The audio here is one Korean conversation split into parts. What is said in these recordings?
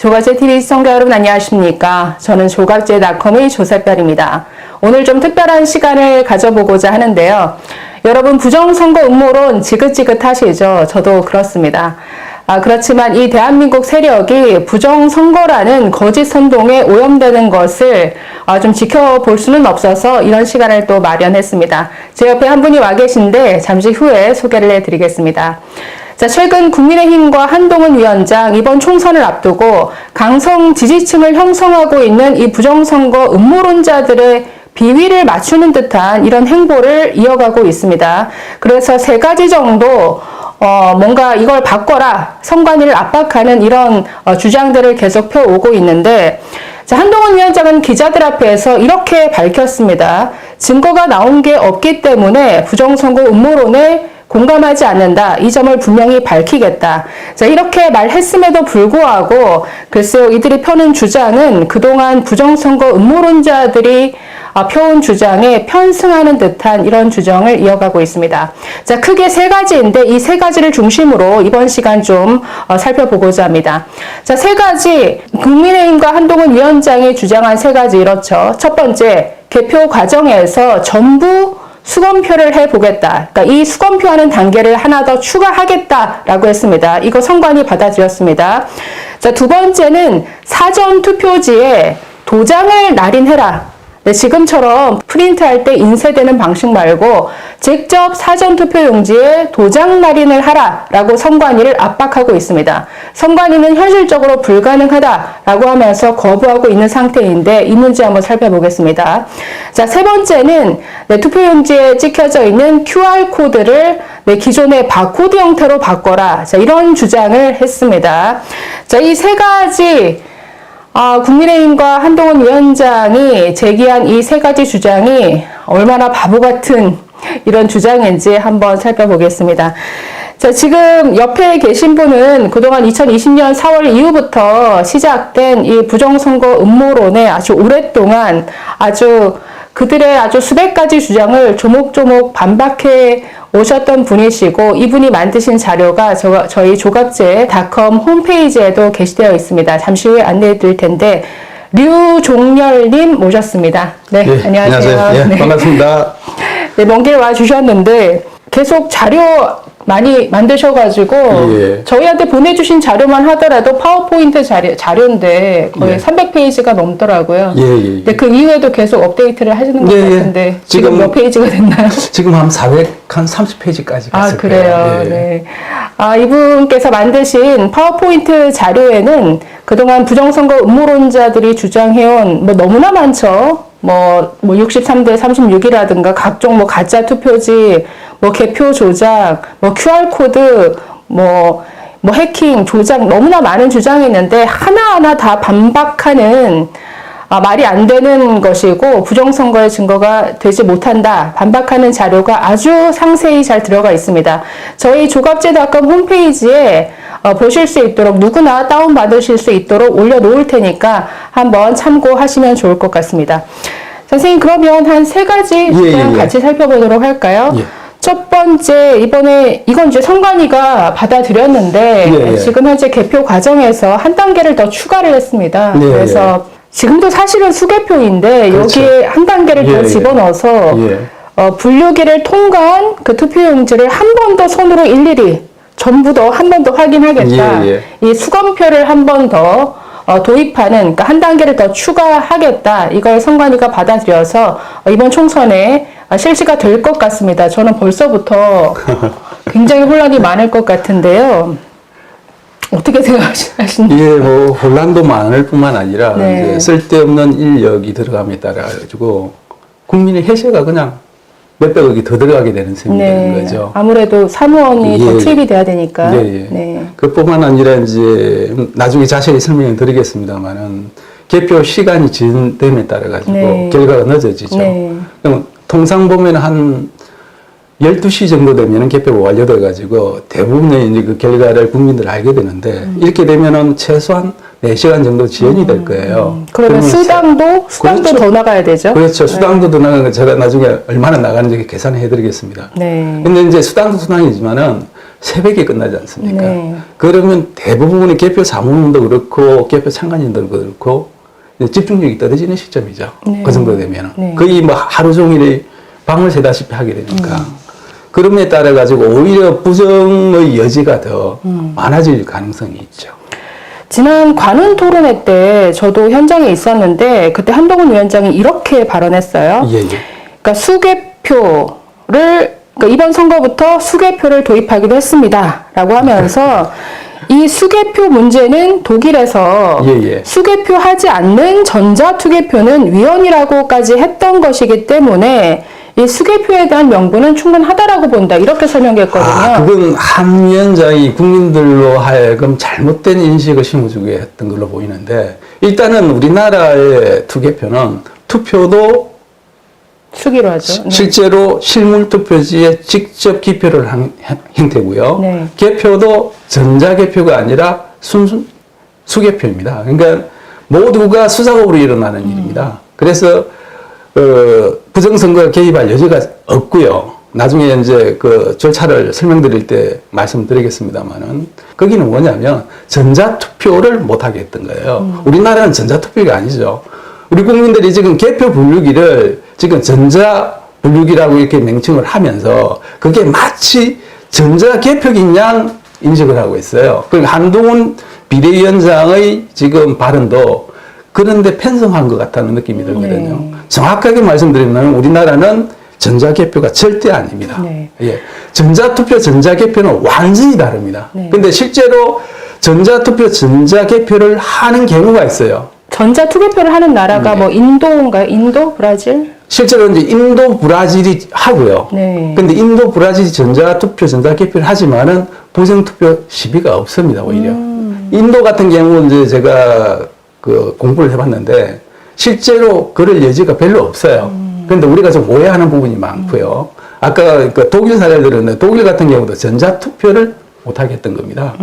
조각제TV 시청자 여러분 안녕하십니까? 저는 조각제닷컴의 조세별입니다. 오늘 좀 특별한 시간을 가져보고자 하는데요. 여러분 부정선거 음모론 지긋지긋하시죠? 저도 그렇습니다. 그렇지만 이 대한민국 세력이 부정선거라는 거짓 선동에 오염되는 것을 좀 지켜볼 수는 없어서 이런 시간을 또 마련했습니다. 제 옆에 한 분이 와 계신데 잠시 후에 소개를 해드리겠습니다. 자, 최근 국민의힘과 한동훈 위원장 이번 총선을 앞두고 강성 지지층을 형성하고 있는 이 부정선거 음모론자들의 비위를 맞추는 듯한 이런 행보를 이어가고 있습니다. 그래서 세 가지 정도 뭔가 이걸 바꿔라, 선관위를 압박하는 이런 주장들을 계속 펴오고 있는데, 자, 한동훈 위원장은 기자들 앞에서 이렇게 밝혔습니다. 증거가 나온 게 없기 때문에 부정선거 음모론에 공감하지 않는다. 이 점을 분명히 밝히겠다. 자, 이렇게 말했음에도 불구하고 글쎄요, 이들이 펴는 주장은 그동안 부정선거 음모론자들이 펴온 주장에 편승하는 듯한 이런 주장을 이어가고 있습니다. 자, 크게 세 가지인데 이 세 가지를 중심으로 이번 시간 좀 살펴보고자 합니다. 자, 세 가지, 국민의힘과 한동훈 위원장이 주장한 세 가지 이렇죠. 첫 번째, 개표 과정에서 전부 수검표를 해보겠다. 그러니까 이 수검표하는 단계를 하나 더 추가하겠다라고 했습니다. 이거 선관위 받아들였습니다. 자, 두 번째는 사전 투표지에 도장을 날인해라. 네, 지금처럼 프린트할 때 인쇄되는 방식 말고 직접 사전투표용지에 도장 날인을 하라라고 선관위를 압박하고 있습니다. 선관위는 현실적으로 불가능하다라고 하면서 거부하고 있는 상태인데 이 문제 한번 살펴보겠습니다. 자, 세 번째는 투표용지에 찍혀져 있는 QR코드를 기존의 바코드 형태로 바꿔라. 자, 이런 주장을 했습니다. 자, 이 세 가지 국민의힘과 한동훈 위원장이 제기한 이 세 가지 주장이 얼마나 바보 같은 이런 주장인지 한번 살펴보겠습니다. 자, 지금 옆에 계신 분은 그동안 2020년 4월 이후부터 시작된 이 부정선거 음모론에 아주 오랫동안 그들의 아주 수백 가지 주장을 조목조목 반박해 오셨던 분이시고 이분이 만드신 자료가 저희 조각제닷컴 홈페이지에도 게시되어 있습니다. 잠시 후에 안내해 드릴 텐데 류종열님 모셨습니다. 네, 네, 안녕하세요. 예, 네. 반갑습니다. 네, 먼 길 와 주셨는데 계속 자료 많이 만드셔가지고 예. 저희한테 보내주신 자료만 하더라도 파워포인트 자료인데 거의 예. 300페이지가 넘더라고요. 예. 근데 그 이후에도 계속 업데이트를 하시는 것 같은데 지금 몇 페이지가 됐나요? 지금 한 430페이지까지 갔을 그래요. 거예요. 예. 네. 이분께서 만드신 파워포인트 자료에는 그동안 부정선거 음모론자들이 주장해온 너무나 많죠. 63대 36이라든가 각종 가짜 투표지, 개표 조작, QR코드, 해킹, 조작 너무나 많은 주장이 있는데 하나하나 다 반박하는 말이 안 되는 것이고 부정선거의 증거가 되지 못한다. 반박하는 자료가 아주 상세히 잘 들어가 있습니다. 저희 조각제닷컴 홈페이지에 보실 수 있도록 누구나 다운받으실 수 있도록 올려놓을 테니까 한번 참고하시면 좋을 것 같습니다. 선생님, 그러면 한 세 가지 같이 살펴보도록 할까요? 예. 첫 번째, 이건 이제 선관위가 받아들였는데 지금 현재 개표 과정에서 한 단계를 더 추가를 했습니다. 그래서 지금도 사실은 수개표인데 그렇죠. 여기에 한 단계를 더 집어넣어서 분류기를 통과한 그 투표용지를 한 번 더 손으로 일일이 전부 더 한 번 더 확인하겠다. 이 수검표를 한 번 더 도입하는, 그러니까 한 단계를 더 추가하겠다. 이걸 선관위가 받아들여서 이번 총선에 실시가 될 것 같습니다. 저는 벌써부터 굉장히 혼란이 많을 것 같은데요. 어떻게 생각하시나요? 혼란도 많을 뿐만 아니라 이제 쓸데없는 인력이 들어감에 따라 가지고 국민의 해세가 그냥 몇백억이 더 들어가게 되는 셈이 되는 거죠. 아무래도 사무원이 더 투입이 돼야 되니까. 그뿐만 아니라 이제 나중에 자세히 설명을 드리겠습니다만은 개표 시간이 지연됨에 따라 가지고 결과가 늦어지죠. 그럼 통상 보면 한 12시 정도 되면은 개표가 완료돼 가지고 대부분의 이제 그 결과를 국민들 알게 되는데 이렇게 되면은 최소한 4시간 정도 지연이 될 거예요. 그러면 수당도 그렇죠. 더 나가야 되죠? 그렇죠. 수당도 더 나가는 거 제가 나중에 얼마나 나가는지 계산해 드리겠습니다. 근데 이제 수당이지만은 새벽에 끝나지 않습니까? 네. 그러면 대부분의 개표 사무원도 그렇고 개표 참관인들도 그렇고 집중력이 떨어지는 시점이죠. 네. 그 정도 되면 네. 거의 뭐 하루 종일 밤을 새다시피 하게 되니까 그럼에 따라 가지고 오히려 부정의 여지가 더 많아질 가능성이 있죠. 지난 관훈 토론회 때 저도 현장에 있었는데 그때 한동훈 위원장이 이렇게 발언했어요. 예, 예. 그러니까 수개표를 그러니까 이번 선거부터 수개표를 도입하기로 했습니다라고 하면서 이 수개표 문제는 독일에서 예, 예. 수개표하지 않는 전자투개표는 위헌이라고까지 했던 것이기 때문에 이 수개표에 대한 명분은 충분하다라고 본다 이렇게 설명했거든요. 그건 한 위원장이 국민들로 하여금 잘못된 인식을 심어주게 했던 걸로 보이는데 일단은 우리나라의 투개표는 투표도 수기로 하죠. 네. 실제로 실물 투표지에 직접 기표를 한 형태고요. 네. 개표도 전자개표가 아니라 순수 수개표입니다. 그러니까 모두가 수작업으로 일어나는 일입니다. 그래서 부정선거에 개입할 여지가 없고요. 나중에 이제 그 절차를 설명드릴 때 말씀드리겠습니다만은 거기는 뭐냐면 전자투표를 못하게 했던 거예요. 우리나라는 전자투표가 아니죠. 우리 국민들이 지금 개표 분류기를 지금 전자분류기라고 이렇게 명칭을 하면서 그게 마치 전자개표기인 양 인식을 하고 있어요. 그러니까 한동훈 비대위원장의 지금 발언도 그런데 편성한 것 같다는 느낌이 들거든요. 네. 정확하게 말씀드리면 우리나라는 전자개표가 절대 아닙니다. 네. 예. 전자투표, 전자개표는 완전히 다릅니다. 네. 근데 실제로 전자투표, 전자개표를 하는 경우가 있어요. 전자투개표를 하는 나라가 네. 뭐 인도인가요? 인도? 브라질? 실제로 이제 인도, 브라질이 하고요. 네. 근데 인도, 브라질이 전자투표, 전자개표를 하지만은 부정투표 시비가 없습니다, 오히려. 인도 같은 경우는 이제 제가 그 공부를 해봤는데 실제로 그럴 여지가 별로 없어요. 그런데 우리가 좀 오해하는 부분이 많고요. 아까 그 독일 사례를 들었는데 독일 같은 경우도 전자투표를 못하게 했던 겁니다.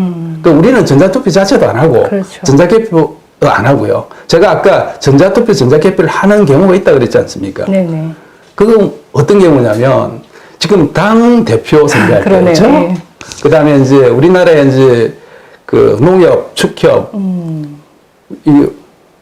그 우리는 전자투표 자체도 안 하고 그렇죠. 전자개표도 안 하고요. 제가 아까 전자투표, 전자개표를 하는 경우가 있다 그랬지 않습니까? 네네. 그건 어떤 경우냐면 지금 당 대표 선거할 그러네요. 때죠. 네. 그다음에 이제 우리나라에 이제 그 농협, 축협 이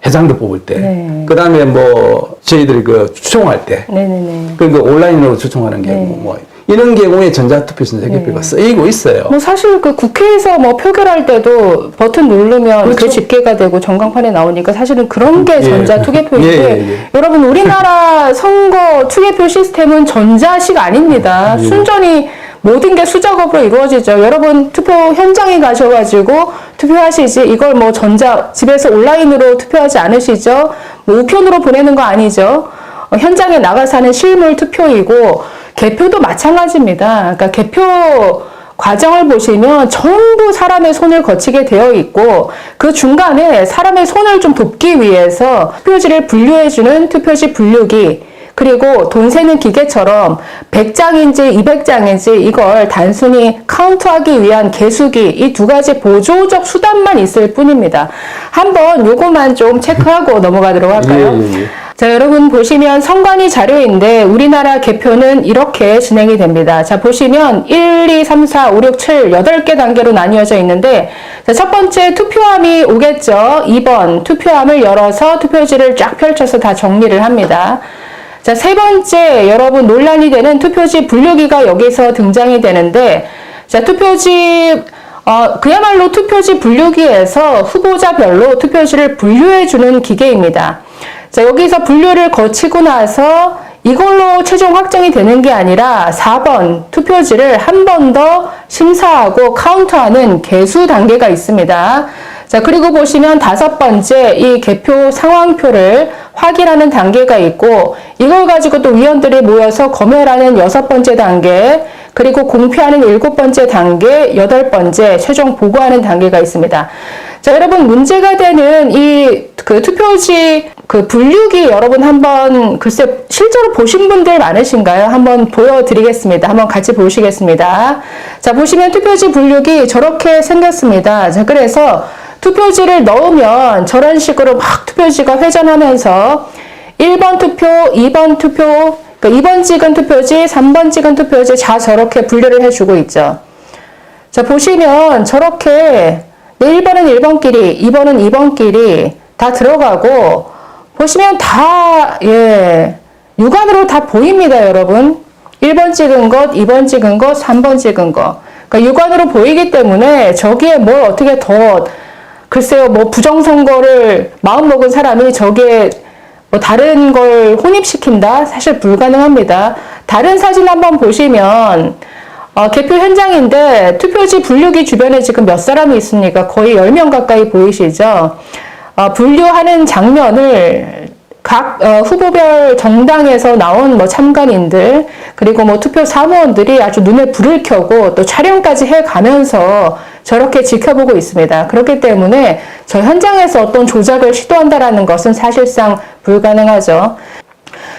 회장들 뽑을 때, 네. 그다음에 뭐 저희들이 그 추총할 때, 네네네. 그러니까 온라인으로 추총하는 경우, 네. 뭐 이런 경우에 전자투표, 전자개표가 쓰이고 있어요. 뭐 사실 그 국회에서 뭐 표결할 때도 버튼 누르면 그 그렇죠. 집계가 되고 전광판에 나오니까 사실은 그런 게 예. 전자투개표인데 예. 여러분 우리나라 선거 투개표 시스템은 전자식 아닙니다. 예. 순전히 모든 게 수작업으로 이루어지죠. 여러분 투표 현장에 가셔가지고 투표하시지 이걸 뭐 집에서 온라인으로 투표하지 않으시죠? 뭐 우편으로 보내는 거 아니죠? 현장에 나가서 하는 실물 투표이고 개표도 마찬가지입니다. 그러니까 개표 과정을 보시면 전부 사람의 손을 거치게 되어 있고 그 중간에 사람의 손을 좀 돕기 위해서 투표지를 분류해주는 투표지 분류기 그리고 돈 세는 기계처럼 100장인지 200장인지 이걸 단순히 카운트하기 위한 계수기 이 두 가지 보조적 수단만 있을 뿐입니다. 한번 요거만 좀 체크하고 넘어가도록 할까요? 예. 자, 여러분 보시면 선관위 자료인데 우리나라 개표는 이렇게 진행이 됩니다. 자, 보시면 1, 2, 3, 4, 5, 6, 7, 8개 단계로 나뉘어져 있는데 자, 첫 번째 투표함이 오겠죠. 2번 투표함을 열어서 투표지를 쫙 펼쳐서 다 정리를 합니다. 자, 세 번째 여러분 논란이 되는 투표지 분류기가 여기서 등장이 되는데 자, 투표지 그야말로 투표지 분류기에서 후보자별로 투표지를 분류해주는 기계입니다. 자, 여기서 분류를 거치고 나서 이걸로 최종 확정이 되는 게 아니라 4번 투표지를 한 번 더 심사하고 카운트하는 개수 단계가 있습니다. 자, 그리고 보시면 5번째 이 개표 상황표를 확인하는 단계가 있고 이걸 가지고 또 위원들이 모여서 검열하는 6번째 단계 그리고 공표하는 7번째 단계, 8번째 최종 보고하는 단계가 있습니다. 자, 여러분 문제가 되는 이 그 투표지 그 분류기 여러분 한번 글쎄 실제로 보신 분들 많으신가요? 한번 보여드리겠습니다. 한번 같이 보시겠습니다. 자, 보시면 투표지 분류기 저렇게 생겼습니다. 자, 그래서 투표지를 넣으면 저런 식으로 막 투표지가 회전하면서 1번 투표, 2번 투표, 그러니까 2번 찍은 투표지, 3번 찍은 투표지 다 저렇게 분류를 해주고 있죠. 자, 보시면 저렇게 1번은 1번끼리, 2번은 2번끼리 다 들어가고, 보시면 다, 육안으로 다 보입니다, 여러분. 1번 찍은 것, 2번 찍은 것, 3번 찍은 것. 그러니까 육안으로 보이기 때문에 저기에 뭘 어떻게 더, 글쎄요, 뭐 부정선거를 마음먹은 사람이 저기에 뭐 다른 걸 혼입시킨다? 사실 불가능합니다. 다른 사진 한번 보시면, 개표 현장인데 투표지 분류기 주변에 지금 몇 사람이 있습니까? 거의 10명 가까이 보이시죠? 분류하는 장면을 각 후보별 정당에서 나온 뭐 참관인들 그리고 뭐 투표 사무원들이 아주 눈에 불을 켜고 또 촬영까지 해가면서 저렇게 지켜보고 있습니다. 그렇기 때문에 저 현장에서 어떤 조작을 시도한다라는 것은 사실상 불가능하죠.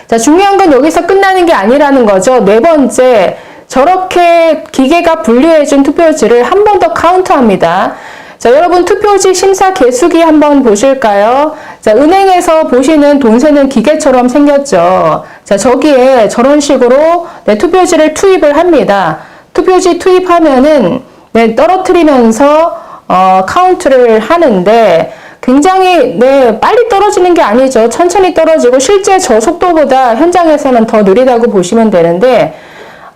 자, 중요한 건 여기서 끝나는 게 아니라는 거죠. 네 번째, 저렇게 기계가 분류해준 투표지를 한 번 더 카운트합니다. 자, 여러분 투표지 심사 개수기 한번 보실까요? 자, 은행에서 보시는 돈 세는 기계처럼 생겼죠. 자, 저기에 저런 식으로 투표지를 투입을 합니다. 투표지 투입하면은 떨어뜨리면서 카운트를 하는데 굉장히 빨리 떨어지는 게 아니죠. 천천히 떨어지고 실제 저 속도보다 현장에서는 더 느리다고 보시면 되는데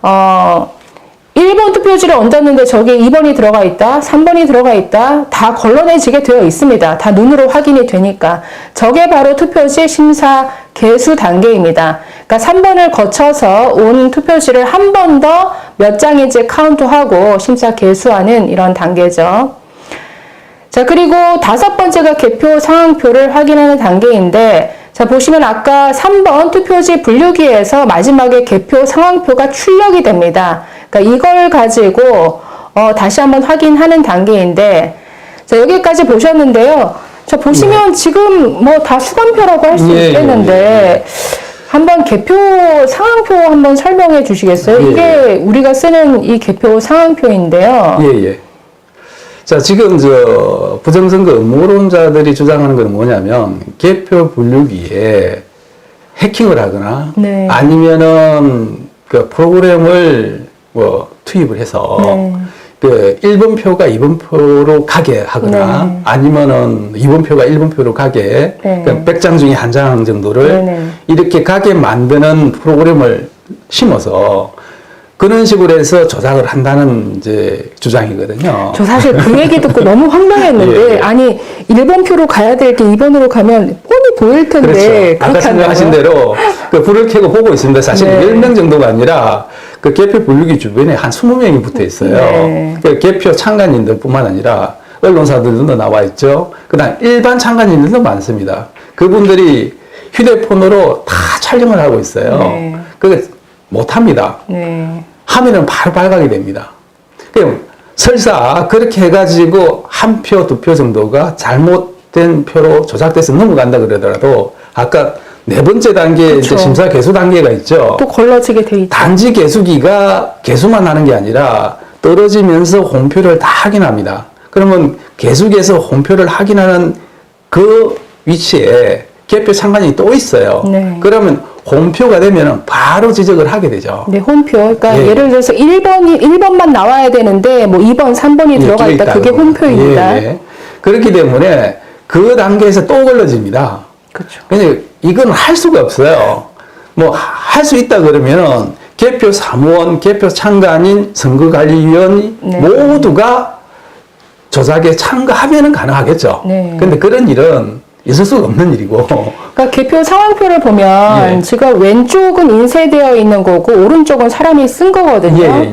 1번 투표지를 얹었는데 저기에 2번이 들어가 있다, 3번이 들어가 있다, 다 걸러내지게 되어 있습니다. 다 눈으로 확인이 되니까. 저게 바로 투표지 심사 개수 단계입니다. 그러니까 3번을 거쳐서 온 투표지를 한 번 더 몇 장인지 카운트하고 심사 개수하는 이런 단계죠. 자, 그리고 5번째가 개표 상황표를 확인하는 단계인데, 자, 보시면 아까 3번 투표지 분류기에서 마지막에 개표 상황표가 출력이 됩니다. 그러니까 이걸 가지고 다시 한번 확인하는 단계인데, 자, 여기까지 보셨는데요. 자, 보시면 지금 뭐 다 수감표라고 할 수 있겠는데, 한번 개표 상황표 한번 설명해 주시겠어요? 이게 우리가 쓰는 이 개표 상황표인데요. 자, 지금 부정선거 음모론자들이 주장하는 건 뭐냐면, 개표 분류기에 해킹을 하거나, 아니면은 그 프로그램을 투입을 해서, 그 1번 표가 2번 표로 가게 하거나, 아니면은 2번 표가 1번 표로 가게, 그 100장 중에 한 장 정도를 이렇게 가게 만드는 프로그램을 심어서, 그런 식으로 해서 조작을 한다는 주장이거든요. 저 사실 그 얘기 듣고 너무 황당했는데, 아니, 1번 표로 가야 될 게 2번으로 가면 뻔히 보일 텐데. 그렇죠. 아까 설명하신 대로 그 불을 켜고 보고 있습니다. 사실 10명 정도가 아니라 그 개표 분류기 주변에 한 20명이 붙어 있어요. 그 개표 참관인들 뿐만 아니라 언론사들도 나와 있죠. 그 다음 일반 참관인들도 많습니다. 그분들이 휴대폰으로 다 촬영을 하고 있어요. 그게 못합니다. 하면은 바로 발각이 됩니다. 그럼 설사 그렇게 해가지고 한 표, 2표 정도가 잘못된 표로 조작돼서 넘어간다 그러더라도 아까 네 번째 단계 이제 심사 개수 단계가 있죠. 또 걸러지게 돼 있죠. 단지 개수기가 개수만 하는 게 아니라 떨어지면서 홈표를 다 확인합니다. 그러면 개수기에서 홈표를 확인하는 그 위치에 개표 참관인이 또 있어요. 그러면 홈표가 되면 바로 지적을 하게 되죠. 네, 홈표. 그러니까 예를 들어서 1번만 나와야 되는데 뭐 2번, 3번이 들어가 있다. 그게 홈표입니다. 그렇기 때문에 그 단계에서 또 걸러집니다. 그렇죠. 그래서 이건 할 수가 없어요. 뭐 할 수 있다 그러면은 개표 사무원, 개표 참관인, 선거관리위원이 모두가 조작에 참가하면은 가능하겠죠. 근데 그런 일은 있을 수가 없는 일이고. 그러니까 개표 상황표를 보면 지금 왼쪽은 인쇄되어 있는 거고 오른쪽은 사람이 쓴 거거든요.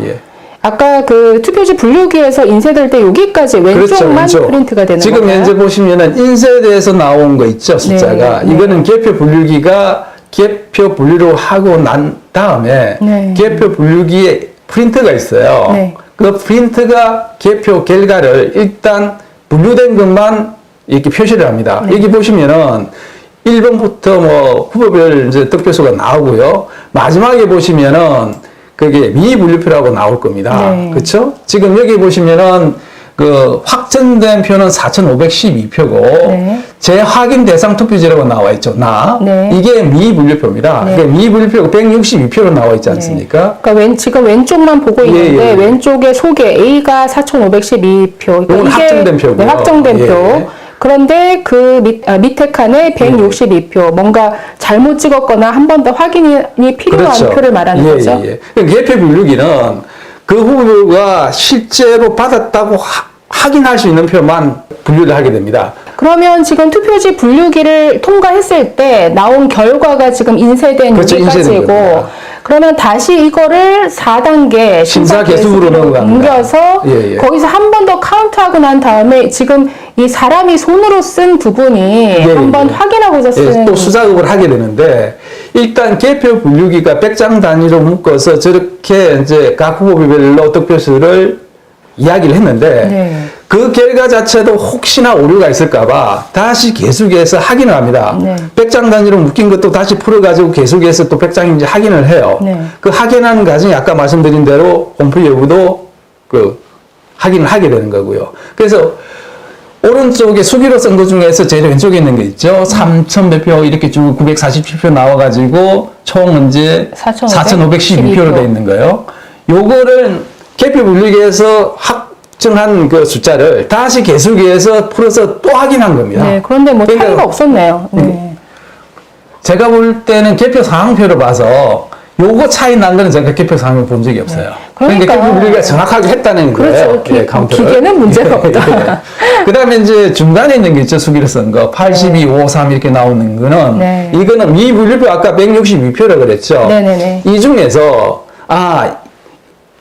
아까 그 투표지 분류기에서 인쇄될 때 여기까지 왼쪽만 그렇죠, 프린트가 되는 지금 건가요? 현재 보시면은 인쇄돼서 나온 거 있죠, 숫자가. 이거는 개표 분류기가 개표 분류를 하고 난 다음에 개표 분류기에 프린트가 있어요. 그 프린트가 개표 결과를 일단 분류된 것만 이렇게 표시를 합니다. 여기 보시면은 1번부터 뭐 후보별 이제 득표수가 나오고요. 마지막에 보시면은 그게 미분류표라고 나올 겁니다. 그렇죠? 지금 여기 보시면은 그 확정된 표는 4,512표고 네. 재확인 대상 투표지라고 나와 있죠. 네. 이게 미분류표입니다. 네. 그러니까 미분류표가 162표로 나와 있지 않습니까? 그러니까 지금 왼쪽만 보고 있는데 예. 왼쪽에 소개 A가 4,512표. 그러니까 이건 확정된 표고요. 네, 확정된 예. 표. 그런데 그 밑에 칸에 162표. 뭔가 잘못 찍었거나 한 번 더 확인이 필요한 그렇죠. 표를 말하는 거죠. 그러니까 개표 분류기는 그 후보가 실제로 받았다고 확인할 수 있는 표만 분류를 하게 됩니다. 그러면 지금 투표지 분류기를 통과했을 때 나온 결과가 지금 인쇄된 그렇죠, 인쇄된 여기까지고 겁니다. 그러면 다시 이거를 4단계 심사 개수부로 넘어갑니다. 옮겨서 예. 거기서 한 번 더 카운트하고 난 다음에 지금 이 사람이 손으로 쓴 부분이 한 번 확인하고서 쓰는 또 수작업을 하게 되는데 일단 개표 분류기가 100장 단위로 묶어서 저렇게 이제 각 후보별로 득표수를 이야기를 했는데 네. 그 결과 자체도 혹시나 오류가 있을까봐 다시 계속해서 확인을 합니다. 네. 100장 단위로 묶인 것도 다시 풀어가지고 계속해서 또 100장인지 확인을 해요. 네. 그 확인하는 과정이 아까 말씀드린 대로 홈플 여부도 그 확인을 하게 되는 거고요. 그래서 오른쪽에 수기로 쓴 것 중에서 제일 왼쪽에 있는 게 있죠. 3,100몇 표 이렇게 쭉 947표 나와가지고 총 이제 4,512표로 돼 있는 거예요. 요거를 개표 분류기에서 확정한 그 숫자를 다시 계속해서 풀어서 또 확인한 겁니다. 네, 그런데 뭐 그러니까 차이가 없었네요. 네. 제가 볼 때는 개표 상황표를 봐서 요거 차이 난 거는 제가 개표 상황을 본 적이 없어요. 그러니까. 개표 분류기가 정확하게 했다는 거예요. 그렇죠. 카운터를. 기계는 문제가 없다. 그 다음에 이제 중간에 있는 게 있죠. 수기로 쓴 거. 82, 53 이렇게 나오는 거는 네. 이거는 미분류표 아까 162표라 그랬죠. 네네네. 이 중에서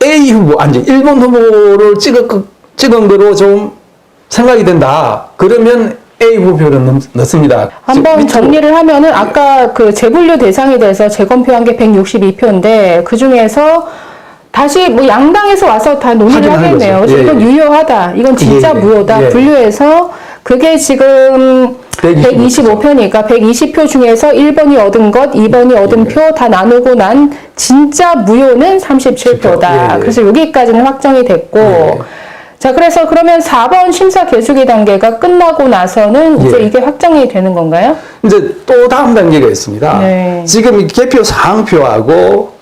A 후보, 아니 1번 후보를 찍은 거로 좀 생각이 된다. 그러면 A 후보표를 넣습니다. 한번 정리를 하면은 아까 그 재분류 대상이 돼서 재검표한 게 162표인데 그 중에서 다시 뭐 양당에서 와서 다 논의를 확인하는 하겠네요. 거죠. 그래서 이건 유효하다. 이건 진짜 무효다. 분류해서 그게 지금 125표니까 120표 중에서 1번이 얻은 것, 2번이 얻은 표 다 나누고 난 진짜 무효는 37표다. 그래서 여기까지는 확정이 됐고 자, 그래서 그러면 4번 심사 개수기 단계가 끝나고 나서는 이제 이게 확정이 되는 건가요? 이제 또 다음 단계가 있습니다. 네. 지금 개표 상표하고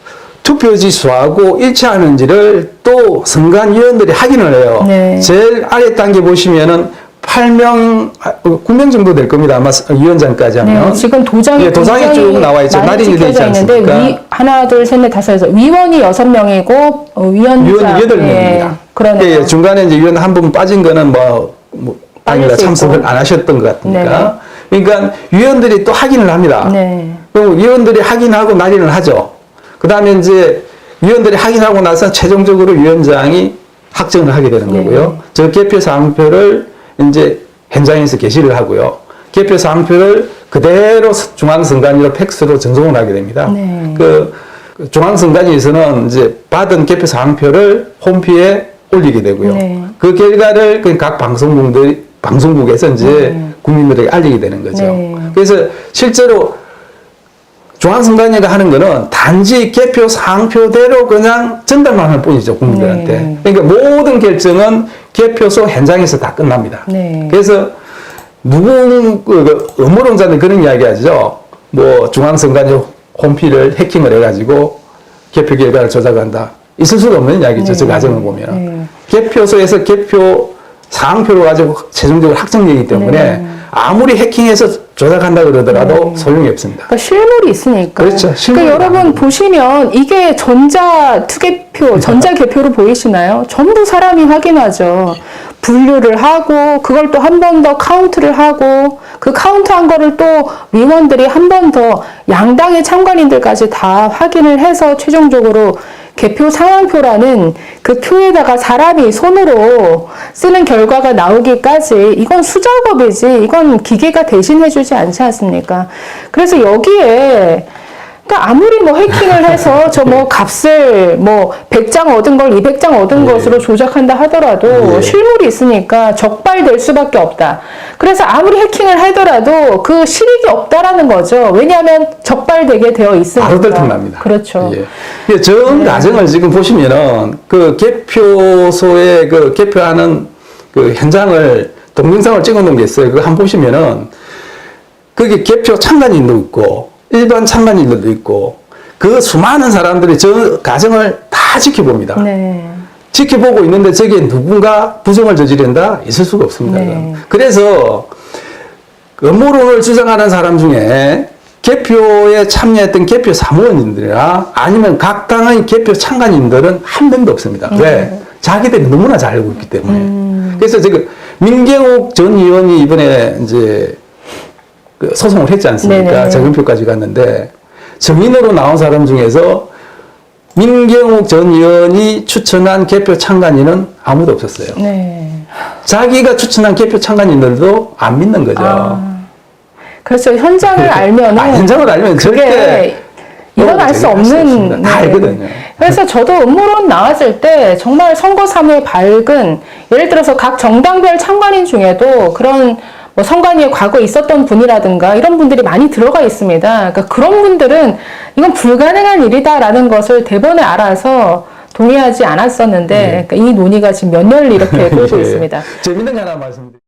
투표지 수하고 일치하는지를 또 선관위원들이 확인을 해요. 네. 제일 아래 단계 보시면은 8명, 9명 정도 될 겁니다. 아마 위원장까지 하면. 네, 지금 도장이 도장이 쭉 나와 있죠. 많이 날인이 되어 있지 찍혀져 있는데 않습니까? 하나, 둘, 셋, 넷, 다섯, 여섯. 위원이 6명이고 위원장 위원 8명입니다. 그러네요. 중간에 이제 위원 한 분 빠진 거는 당일날 빠질 수 참석을 있고. 안 하셨던 것 같으니까. 그러니까 위원들이 또 확인을 합니다. 네. 그럼 위원들이 확인하고 날인을 하죠. 그 다음에 이제 위원들이 확인하고 나서 최종적으로 위원장이 확정을 하게 되는 거고요. 저 개표 사항표를 이제 현장에서 게시를 하고요. 개표 사항표를 그대로 중앙선관위로 팩스로 전송을 하게 됩니다. 네. 그 중앙선관위에서는 이제 받은 개표 사항표를 홈피에 올리게 되고요. 네. 그 결과를 각 방송국에서 이제 국민들에게 알리게 되는 거죠. 네. 그래서 실제로 중앙선관위가 하는 거는 단지 개표 사항표대로 그냥 전달만 할 뿐이죠, 국민들한테. 그러니까 모든 결정은 개표소 현장에서 다 끝납니다. 네. 그래서 음모론자는 그런 이야기 하죠. 뭐 중앙선관위 홈피를 해킹을 해가지고 개표 결과를 조작한다. 있을 수가 없는 이야기죠, 저 과정을 보면. 개표소에서 개표 사항표를 가지고 최종적으로 확정되기 때문에 아무리 해킹해서 조작한다 그러더라도 소용이 없습니다. 그러니까 실물이 있으니까. 그렇죠. 그러니까 여러분 보시면 이게 전자투개표, 전자개표로 보이시나요? 전부 사람이 확인하죠. 분류를 하고 그걸 또 한 번 더 카운트를 하고 그 카운트한 거를 또 위원들이 한 번 더 양당의 참관인들까지 다 확인을 해서 최종적으로 개표 상황표라는 그 표에다가 사람이 손으로 쓰는 결과가 나오기까지 이건 수작업이지 이건 기계가 대신해주지 않지 않습니까? 그래서 여기에 그러니까 아무리 뭐 해킹을 해서 저 뭐 값을 뭐 100장 얻은 걸 200장 얻은 것으로 조작한다 하더라도 실물이 있으니까 적발될 수밖에 없다. 그래서 아무리 해킹을 하더라도 그 실익이 없다라는 거죠. 왜냐하면 적발되게 되어 있으니까. 바로 들통납니다. 그렇죠. 전 과정을 지금 보시면은 그 개표소에 그 개표하는 그 현장을 동영상을 찍어 놓은 게 있어요. 그거 한번 보시면은 거기 개표 참관인도 있고 일반 참관인들도 있고 그 수많은 사람들이 저 과정을 다 지켜봅니다. 네. 지켜보고 있는데 저기에 누군가 부정을 저지른다? 있을 수가 없습니다. 네. 그래서 음모론을 주장하는 사람 중에 개표에 참여했던 개표 사무원님들이나 아니면 각 당의 개표 참관인들은 한 명도 없습니다. 왜? 자기들이 너무나 잘 알고 있기 때문에. 그래서 지금 민경욱 전 의원이 이번에 이제 그 소송을 했지 않습니까? 네네. 재검표까지 갔는데 증인으로 나온 사람 중에서 민경욱 전 의원이 추천한 개표 참관인은 아무도 없었어요. 네. 자기가 추천한 개표 참관인들도 안 믿는 거죠. 그래서 현장을 알면은 현장을 알면 그게 절대 일어날 수 없는. 다 알거든요. 그래서 저도 음모론 나왔을 때 정말 선거 사무에 밝은, 예를 들어서 각 정당별 참관인 중에도 그런 뭐 선관위에 과거에 있었던 분이라든가 이런 분들이 많이 들어가 있습니다. 그러니까 그런 분들은 이건 불가능한 일이다라는 것을 대번에 알아서 동의하지 않았었는데 그러니까 이 논의가 지금 몇 년을 이렇게 끌고 있습니다. 재밌는 게 하나 말씀드릴게요.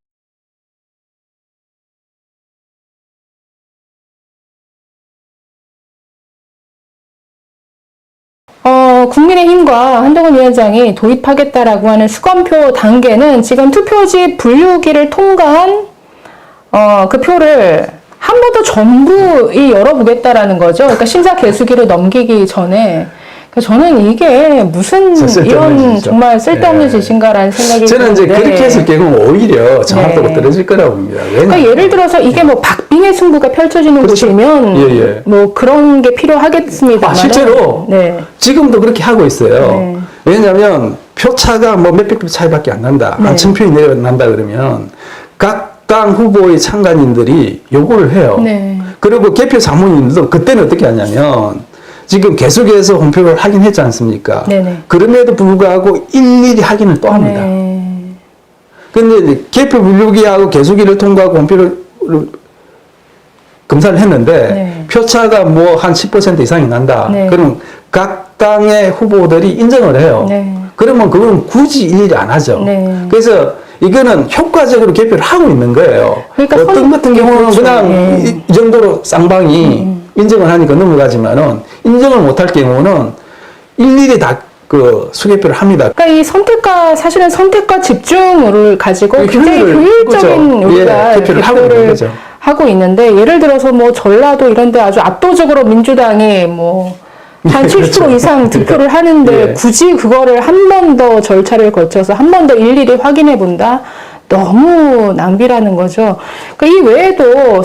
국민의힘과 한동훈 위원장이 도입하겠다라고 하는 수검표 단계는 지금 투표지 분류기를 통과한 그 표를 한 번 더 전부 열어보겠다라는 거죠. 그러니까 심사 개수기를 넘기기 전에. 그러니까 저는 이게 무슨 이런 짓이죠. 정말 쓸데없는 네. 짓인가라는 생각이 저는 이제 드는데. 그렇게 했을 경우 오히려 정확도가 네. 떨어질 거라고 봅니다. 그러니까 예를 들어서 이게 뭐 박빙의 승부가 펼쳐지는 그렇죠. 곳이면 예. 뭐 그런 게 필요하겠습니다만. 실제로 네. 지금도 그렇게 하고 있어요. 네. 왜냐하면 표차가 뭐 몇백 표 차이밖에 안 난다. 네. 한 1000표이 내려난다 그러면 각 당 후보의 참관인들이 요구를 해요. 네. 그리고 개표 사무님도 그때는 어떻게 하냐면 지금 계속해서 홍표를 확인했지 않습니까? 네네. 그럼에도 불구하고 일일이 확인을 또 합니다. 네. 근데 이제 개표 분류기하고 개수기를 통과하고 홍표를 검사를 했는데 네. 표차가 뭐 한 10% 이상이 난다. 네. 그럼 각 당의 후보들이 인정을 해요. 네. 그러면 그건 굳이 일일이 안 하죠. 네. 그래서 이거는 효과적으로 개표를 하고 있는 거예요. 그러니까 어떤 같은 경우는 그렇죠. 그냥 네. 이 정도로 쌍방이 인정을 하니까 넘어가지만은 인정을 못할 경우는 일일이 다 그 수개표를 합니다. 그러니까 이 선택과 사실은 선택과 집중을 가지고 굉장히 효율적인 그렇죠. 우리가 개표를 하고 있는 거죠. 하고 있는데 예를 들어서 뭐 전라도 이런데 아주 압도적으로 민주당이 뭐 한 70% 그렇죠. 이상 득표를 하는데 예. 굳이 그거를 한 번 더 절차를 거쳐서 한 번 더 일일이 확인해 본다? 너무 낭비라는 거죠. 그러니까 이 외에도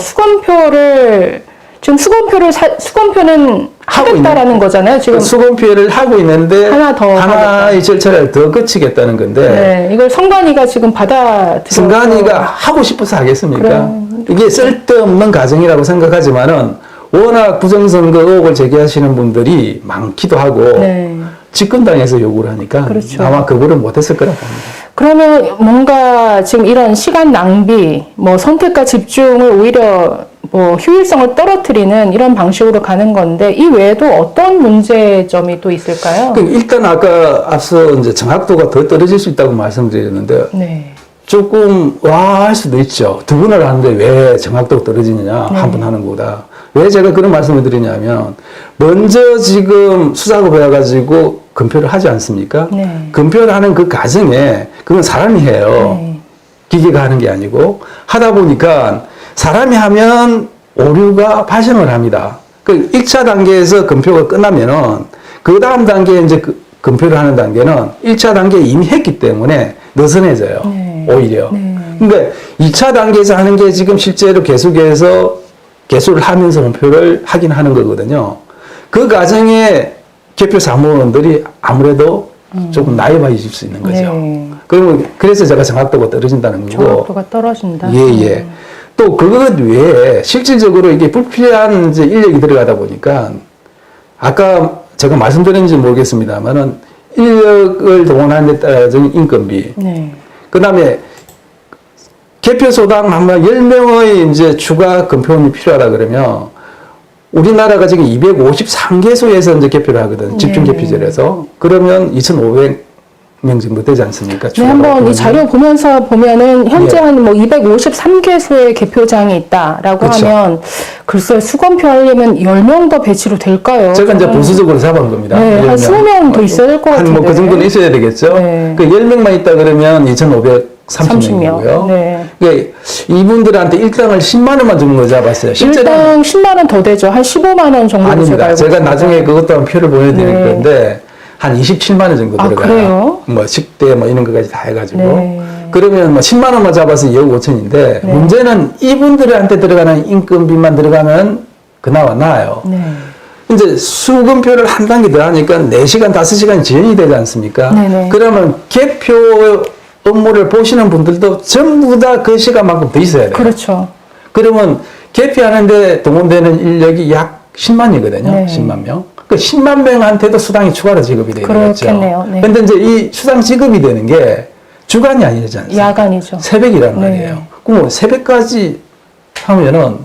지금 수검표는 하겠다라는 거잖아요. 지금 수검표를 하고 있는데 하나의 절차를 더 거치겠다는 건데 네, 이걸 선관위가 지금 받아들여서 선관위가 하고 싶어서 하겠습니까? 이게 쓸데없는 과정이라고 생각하지만은 워낙 부정선거 의혹을 제기하시는 분들이 많기도 하고 네. 집권당에서 요구를 하니까 그렇죠. 아마 그거를 못했을 거라고 봅니다. 그러면 뭔가 지금 이런 시간 낭비, 뭐 선택과 집중을 오히려 뭐 효율성을 떨어뜨리는 이런 방식으로 가는 건데 이 외에도 어떤 문제점이 또 있을까요? 일단 아까 앞서 이제 정확도가 더 떨어질 수 있다고 말씀드렸는데 네. 조금 와 할 수도 있죠. 두 분을 하는데 왜 정확도가 떨어지느냐 한 분 하는 것보다. 왜 제가 그런 말씀을 드리냐면 먼저 지금 수작업을 해가지고 검표를 하지 않습니까? 네. 검표를 하는 그 과정에 그건 사람이 해요. 네. 기계가 하는 게 아니고 하다 보니까 사람이 하면 오류가 발생을 합니다. 그 1차 단계에서 검표가 끝나면은 그 다음 단계에 이제 검표를 하는 단계는 1차 단계에 이미 했기 때문에 느슨해져요. 네. 오히려. 네. 그러니까 2차 단계에서 하는 게 지금 실제로 계속해서 개수를 하면서 홍표를 확인하는 거거든요. 그 과정에 개표 사무원들이 아무래도 조금 나이바해질 수 있는 거죠. 네. 그래서 제가 정확도가 떨어진다는 거고. 정확도가 떨어진다. 예. 또 그것 외에 실질적으로 이게 불필요한 이제 인력이 들어가다 보니까 아까 제가 말씀드렸는지 모르겠습니다만은 인력을 동원하는 데 따라서 인건비. 네. 그 다음에 개표소당 아마 10명의 이제 추가 검표원이 필요하다 그러면 우리나라가 지금 253개소에서 이제 개표를 하거든. 집중 개표제라서. 그러면 2,500만 명 정도 되지 않습니까? 네, 한번 이 자료 보면서 보면은 현재 예. 한 뭐 253개소의 개표장이 있다라고 그렇죠. 하면 글쎄 수검표 하려면 10명 더 배치로 될까요? 제가 이제 보수적으로 잡은 겁니다. 네, 한 20명 더 있어야 될 것 같은데. 한 뭐 그 정도는 있어야 되겠죠. 네. 그 10명만 있다 그러면 2,530명이고요. 네. 그러니까 이분들한테 일당을 10만 원만 주는 거 잡았어요. 실제로 일당 10만 원 더 되죠. 한 15만 원 정도 아닙니다. 제가 나중에 그것도 한 표를 보내드릴 네. 건데 한 27만 원 정도 아, 들어가요. 그래요? 뭐 식대 뭐 이런 것까지 다 해가지고. 네. 그러면 뭐 10만 원만 잡아서 2억 5천인데 네. 문제는 이분들한테 들어가는 인건비만 들어가면 그나마 나아요. 네. 이제 수검표를 한 단계 더 하니까 4시간, 5시간 지연이 되지 않습니까? 네네. 그러면 개표 업무를 보시는 분들도 전부 다 그 시간만큼 더 있어야 돼요. 그렇죠. 그러면 개표하는데 동원되는 인력이 약 10만이거든요. 네. 10만 명. 그 10만 명한테도 수당이 추가로 지급이 되는 거죠. 그렇겠네요. 네. 근데 이제 이 수당 지급이 되는 게 주간이 아니지 않습니까? 야간이죠. 새벽이란 네. 말이에요. 그럼 뭐 새벽까지 하면은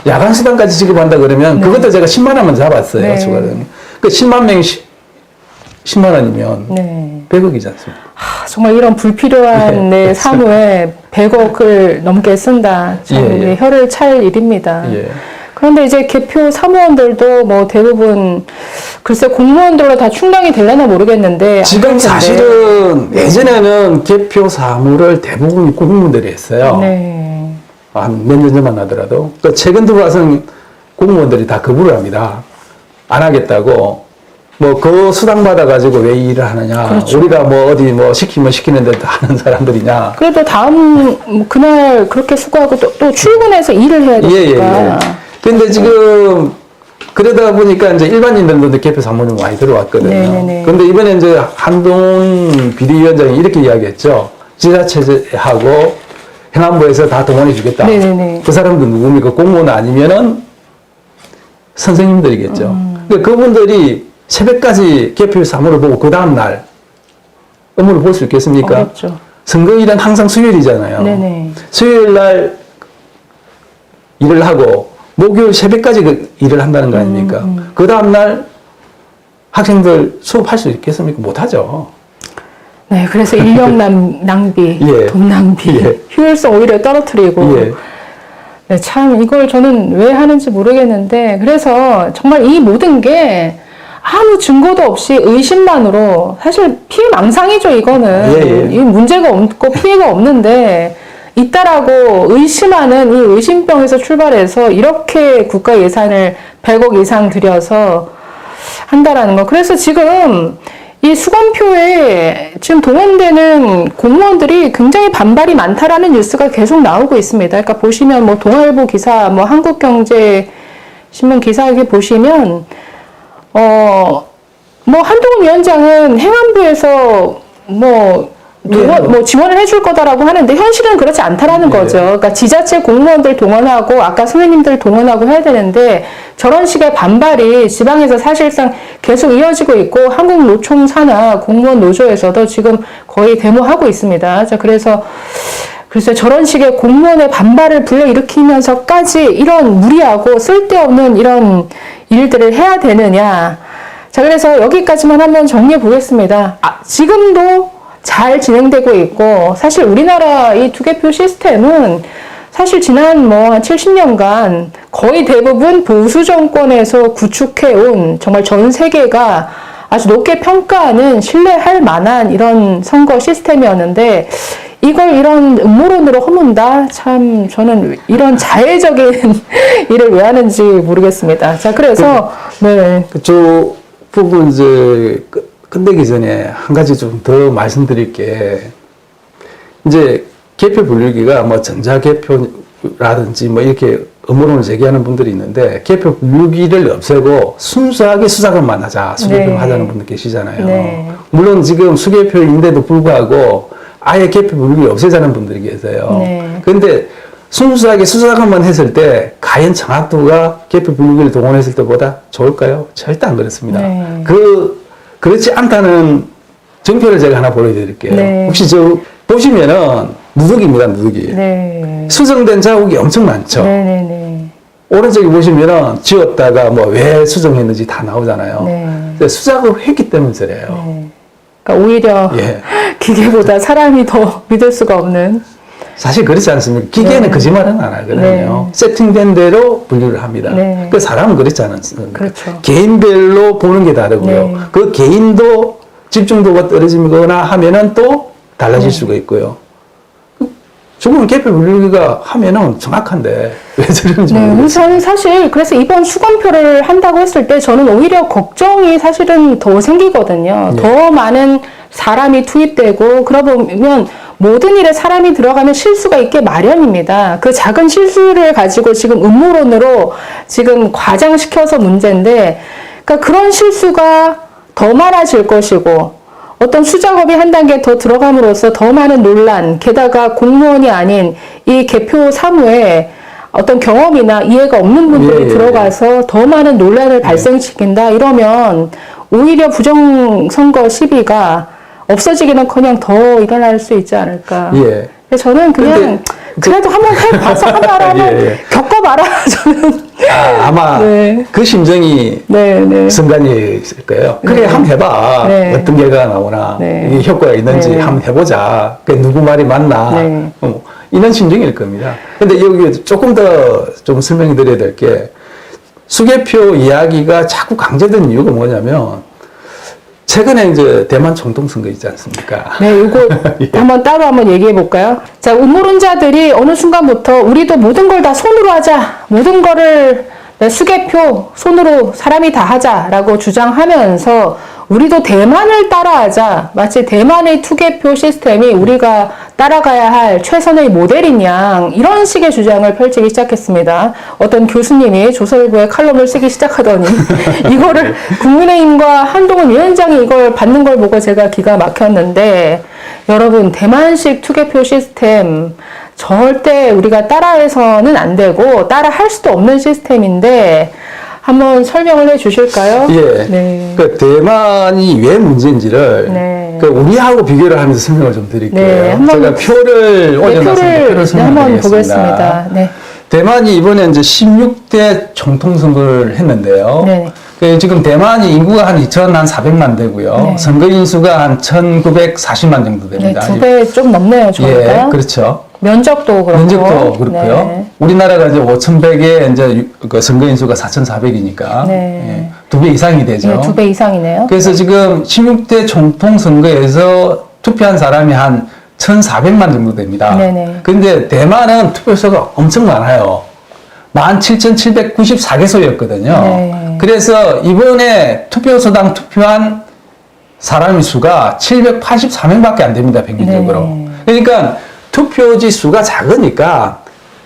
야간 수당까지 지급한다 그러면 네. 그것도 제가 10만 원만 잡았어요. 네. 추가로. 그 10만 명이 10만 원이면 네. 100억이지 않습니까? 정말 이런 불필요한 네, 내 사무에 100억을 넘게 쓴다. 참 예, 예. 혀를 찰 일입니다. 예. 그런데 이제 개표 사무원들도 뭐 대부분 글쎄 공무원들로 다 충당이 되려나 모르겠는데 지금 안 될 텐데. 사실은 예전에는 개표 사무를 대부분 공무원들이 했어요. 네. 한 몇 년 전만 하더라도. 또 최근 들어와서는 공무원들이 다 거부를 합니다. 안 하겠다고. 뭐 그 수당 받아가지고 왜 이 일을 하느냐. 그렇죠. 우리가 뭐 어디 뭐 시키면 시키는데 하는 사람들이냐. 그래도 다음 뭐 그날 그렇게 수고하고 또 출근해서 일을 해야 되니까. 근데 지금 그러다 보니까 이제 일반인들도 개표 사무는 많이 들어왔거든요. 네네네. 근데 이번에 이제 한동훈 비대위원장이 이렇게 이야기했죠. 지자체하고 행안부에서 다 동원해 주겠다. 네네네. 그 사람들 누굽니까? 공무원 아니면은 선생님들이겠죠. 그러니까 그분들이 새벽까지 개표 사무를 보고 그 다음날 업무를 볼 수 있겠습니까? 어렵죠. 선거일은 항상 수요일이잖아요. 네네. 수요일 날 일을 하고 목요일 새벽까지 그 일을 한다는 거 아닙니까? 그 다음날 학생들 수업할 수 있겠습니까? 못하죠. 네, 그래서 인력 낭비, 예. 돈 낭비, 예. 효율성 오히려 떨어뜨리고. 예. 네, 참 이걸 저는 왜 하는지 모르겠는데 그래서 정말 이 모든 게 아무 증거도 없이 의심만으로 사실 피해망상이죠 이거는. 예, 예. 이 문제가 없고 피해가 없는데 있다라고 의심하는 이 의심병에서 출발해서 이렇게 국가 예산을 100억 이상 들여서 한다라는 거. 그래서 지금 이 수검표에 지금 동원되는 공무원들이 굉장히 반발이 많다라는 뉴스가 계속 나오고 있습니다. 그러니까 보시면 뭐 동아일보 기사, 뭐 한국경제신문 기사 이렇게 보시면 뭐 한동훈 위원장은 행안부에서 뭐 지원을 해줄 거다라고 하는데 현실은 그렇지 않다라는 거죠. 그러니까 지자체 공무원들 동원하고 아까 선생님들 동원하고 해야 되는데 저런 식의 반발이 지방에서 사실상 계속 이어지고 있고 한국노총 산하 공무원 노조에서도 지금 거의 데모하고 있습니다. 자, 그래서 글쎄 저런 식의 공무원의 반발을 불러일으키면서까지 이런 무리하고 쓸데없는 이런 일들을 해야 되느냐. 자, 그래서 여기까지만 한번 정리해 보겠습니다. 지금도 잘 진행되고 있고 사실 우리나라 이 투개표 시스템은 사실 지난 뭐 한 70년간 거의 대부분 보수 정권에서 구축해온 정말 전 세계가 아주 높게 평가하는 신뢰할 만한 이런 선거 시스템이었는데 이걸 이런 음모론으로 허문다? 참 저는 이런 자해적인 일을 왜 하는지 모르겠습니다. 자, 그래서 네. 저 부분 이제 끝내기 전에 한 가지 좀 더 말씀드릴 게 이제 개표 분류기가 뭐 전자개표라든지 뭐 이렇게 음모론을 제기하는 분들이 있는데 개표 분류기를 없애고 순수하게 수작업만 하자, 수개표 네. 하자는 분들 계시잖아요. 네. 물론 지금 수개표인데도 불구하고 아예 개표 분류기를 없애자는 분들이 계세요. 네. 그런데 순수하게 수작업만 했을 때 과연 정확도가 개표 분류기를 동원했을 때보다 좋을까요? 절대 안 그렇습니다. 네. 그렇지 않다는 정표를 제가 하나 보여드릴게요. 네. 혹시 저 보시면은 누더기입니다, 누더기. 네. 수정된 자국이 엄청 많죠. 네네네. 오른쪽에 보시면은 지웠다가 뭐 왜 수정했는지 다 나오잖아요. 네. 근데 수작업 했기 때문에 그래요. 네. 그러니까 오히려 예. 기계보다 사람이 더 믿을 수가 없는. 사실 그렇지 않습니까? 기계는 네. 거짓말은 안 하거든요. 네. 세팅된 대로 분류를 합니다. 네. 그 사람은 그렇지 않습니까? 그렇죠. 개인별로 보는 게 다르고요. 네. 그 개인도 집중도가 떨어지거나 하면은 또 달라질 네. 수가 있고요. 조금 개표 분류기가 하면은 정확한데 왜 저런지 네, 모르겠어요. 저는 사실 그래서 이번 수검표를 한다고 했을 때 저는 오히려 걱정이 사실은 더 생기거든요. 네. 더 많은 사람이 투입되고 그러다 보면 모든 일에 사람이 들어가면 실수가 있게 마련입니다. 그 작은 실수를 가지고 지금 음모론으로 지금 과장시켜서 문제인데, 그러니까 그런 실수가 더 많아질 것이고 어떤 수작업이 한 단계 더 들어감으로써 더 많은 논란, 게다가 공무원이 아닌 이 개표 사무에 어떤 경험이나 이해가 없는 분들이 예. 들어가서 더 많은 논란을 발생시킨다 이러면 오히려 부정선거 시비가 없어지기는커녕 더 일어날 수 있지 않을까. 예. 그래서 저는 그냥 그래도 한번 해봐서 한번 예. 겪어봐라. 저는 아마 네. 그 심정이 네. 순간이 있을 거예요. 그래, 네. 한번 해봐. 네. 어떤 결과가 나오나, 네. 이게 효과가 있는지 네. 한번 해보자. 그 누구 말이 맞나. 네. 이런 심정일 겁니다. 근데 여기 조금 더 좀 설명해 드려야 될 게, 수개표 이야기가 자꾸 강조된 이유가 뭐냐면, 최근에 이제 대만 총통선거 있지 않습니까? 네, 이거 예. 한번 얘기해 볼까요? 자, 음모론자들이 어느 순간부터 우리도 모든 걸 다 손으로 하자. 모든 거를 수개표 손으로 사람이 다 하자라고 주장하면서 우리도 대만을 따라하자. 마치 대만의 투개표 시스템이 우리가 따라가야 할 최선의 모델인 양 이런 식의 주장을 펼치기 시작했습니다. 어떤 교수님이 조선일보에 칼럼을 쓰기 시작하더니 이거를 국민의힘과 한동훈 위원장이 이걸 받는 걸 보고 제가 기가 막혔는데, 여러분 대만식 투개표 시스템 절대 우리가 따라해서는 안 되고 따라할 수도 없는 시스템인데 한번 설명을 해 주실까요? 예. 네. 그 대만이 왜 문제인지를 네. 그 우리하고 비교를 하면서 설명을 좀 드릴게요. 네, 한번 제가 표를 올려놨습니다. 표를 한번 설명드리겠습니다. 보겠습니다. 네. 대만이 이번에 이제 16대 총통선거를 했는데요. 네. 그 지금 대만이 인구가 한 2,400만 되고요. 네. 선거인 수가 한 1,940만 정도 네, 됩니다. 2배 좀 넘네요, 저희가. 예, 그렇죠. 면적도 그렇고. 면적도 그렇고요. 네. 우리나라가 이제 5,100에 이제 그 선거인 수가 4,400이니까 네. 2배 이상이 되죠. 네, 2배 이상이네요. 그래서 지금 16대 총통선거에서 투표한 사람이 한 1,400만 정도 됩니다. 네네. 근데 대만은 투표소가 엄청 많아요. 17,794개소였거든요. 네. 그래서 이번에 투표소당 투표한 사람의 수가 784명밖에 안 됩니다, 평균적으로. 네. 그러니까 투표지 수가 작으니까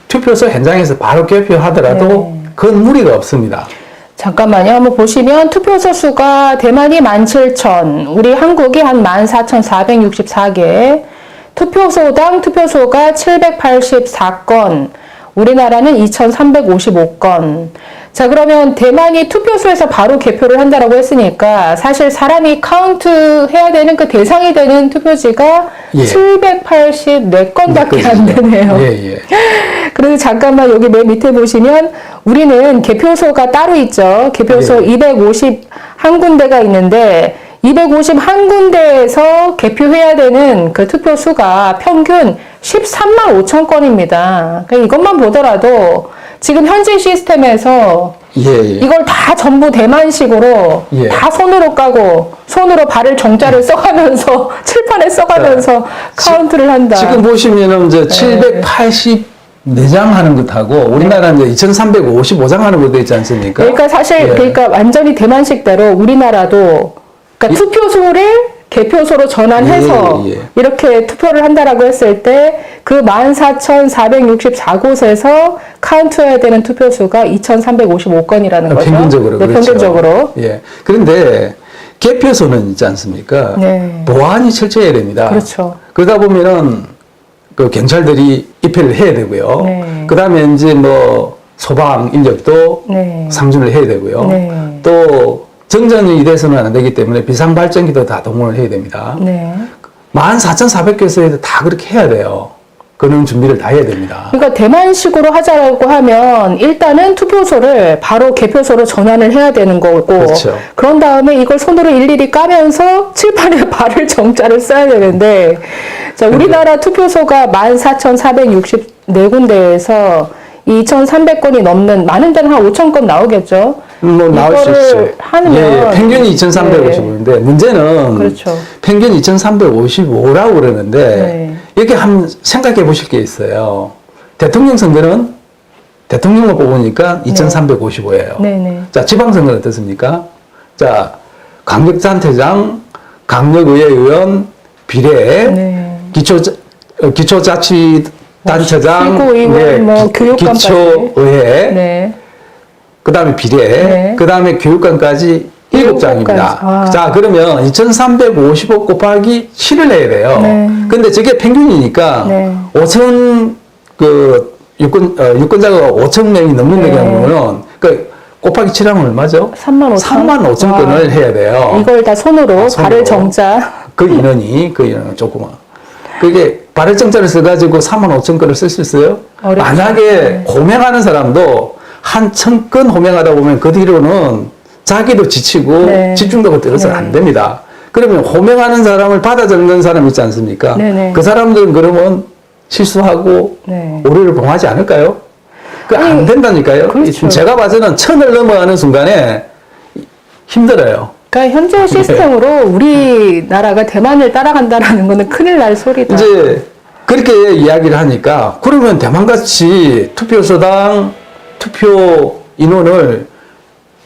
투표소 현장에서 바로 개표하더라도 네. 그건 무리가 없습니다. 잠깐만요. 한번 보시면 투표소 수가 대만이 17,000, 우리 한국이 한 14,464개, 투표소당 투표소가 784건, 우리나라는 2,355건. 자, 그러면 대만이 투표소에서 바로 개표를 한다라고 했으니까 사실 사람이 카운트 해야 되는 그 대상이 되는 투표지가 예. 784건밖에 안 되네요. 예, 예. 그래서 잠깐만 여기 맨 밑에 보시면 우리는 개표소가 따로 있죠. 개표소 예. 251군데가 있는데 251군데에서 개표해야 되는 그 투표 수가 평균 13만 5천 건입니다. 그러니까 이것만 보더라도 지금 현재 시스템에서 예, 예. 이걸 다 전부 대만식으로 예. 다 손으로 까고 손으로 발을 정자를 써가면서 칠판에 써가면서 카운트를 한다. 지금 보시면은 이제 784장 하는 것하고 우리나라는 이제 2,355장 하는 것도 있지 않습니까? 그러니까 사실 예. 그러니까 완전히 대만식대로 우리나라도 그러니까 투표소를 개표소로 전환해서 예, 예. 이렇게 투표를 한다라고 했을 때 그 14,464곳에서 카운트해야 되는 투표수가 2,355건이라는 거죠. 평균적으로 네, 그렇죠. 평균적으로. 예. 그런데 개표소는 있지 않습니까? 네. 보안이 철저해야 됩니다. 그렇죠. 그러다 보면은 그 경찰들이 입회를 해야 되고요. 네. 그다음에 이제 뭐 소방 인력도 네. 상주를 해야 되고요. 네. 또 정전이 돼서는 안 되기 때문에 비상발전기도 다 동원을 해야 됩니다. 네. 14,400개소에도 다 그렇게 해야 돼요. 그런 준비를 다 해야 됩니다. 그러니까 대만식으로 하자고 하면 일단은 투표소를 바로 개표소로 전환을 해야 되는 거고, 그렇죠. 그런 다음에 이걸 손으로 일일이 까면서 칠판에 발을 정자를 써야 되는데, 자, 우리나라 투표소가 14,464군데에서 2,300건이 넘는, 많은 데는 한 5,000건 나오겠죠. 뭐 나올 수 있죠. 하면 예, 평균이 2,355인데 문제는 그렇죠. 평균 2,355라고 그러는데 네. 이렇게 한번 생각해 보실 게 있어요. 대통령 선거는 대통령을 뽑으니까 2,355예요. 네네. 자, 지방선거는 어떻습니까? 자, 광역단체장, 강력의회의원, 비례, 네. 기초자치단체장, 시구의원, 뭐 교육감까지. 기초의회, 네. 그 다음에 비례, 네. 그 다음에 교육감까지 7장입니다. 아. 자, 그러면 2,355 곱하기 7을 해야 돼요. 네. 근데 저게 평균이니까 네. 5천, 유권자가 5천 명이 넘는 네. 경우는, 곱하기 7하면 얼마죠? 35,000. 35,000건을 해야 돼요. 이걸 다 손으로, 손으로. 발을 정자. 그 인원은 조그만. 그게 발을 정자를 써가지고 35,000건을 쓸 수 있어요? 어렵죠. 만약에 네. 호명하는 사람도 한 1,000건 호명하다 보면 그 뒤로는 자기도 지치고 네. 집중도가 떨어져서 네. 안 됩니다. 그러면 호명하는 사람을 받아 적는 사람 있지 않습니까? 네네. 그 사람들은 그러면 실수하고 네. 오류를 범하지 않을까요? 그 안 된다니까요. 그렇죠. 제가 봐서는 1,000을 넘어가는 순간에 힘들어요. 그러니까 현재 시스템으로 우리나라가 대만을 따라간다라는 거는 큰일 날 소리다. 이제 그렇게 이야기를 하니까 그러면 대만같이 투표소당 투표 인원을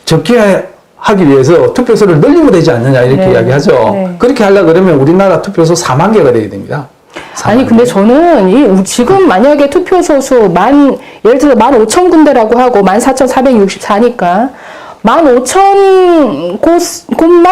적게 하기 위해서 투표소를 늘리면 되지 않느냐 이렇게 네. 이야기하죠. 네. 그렇게 하려고 그러면 우리나라 투표소 4만 개가 되게 됩니다. 4만 아니 근데 개. 저는 지금 만약에 투표소 수 예를 들어 15,000군데라고 하고 14,464니까 15,000곳만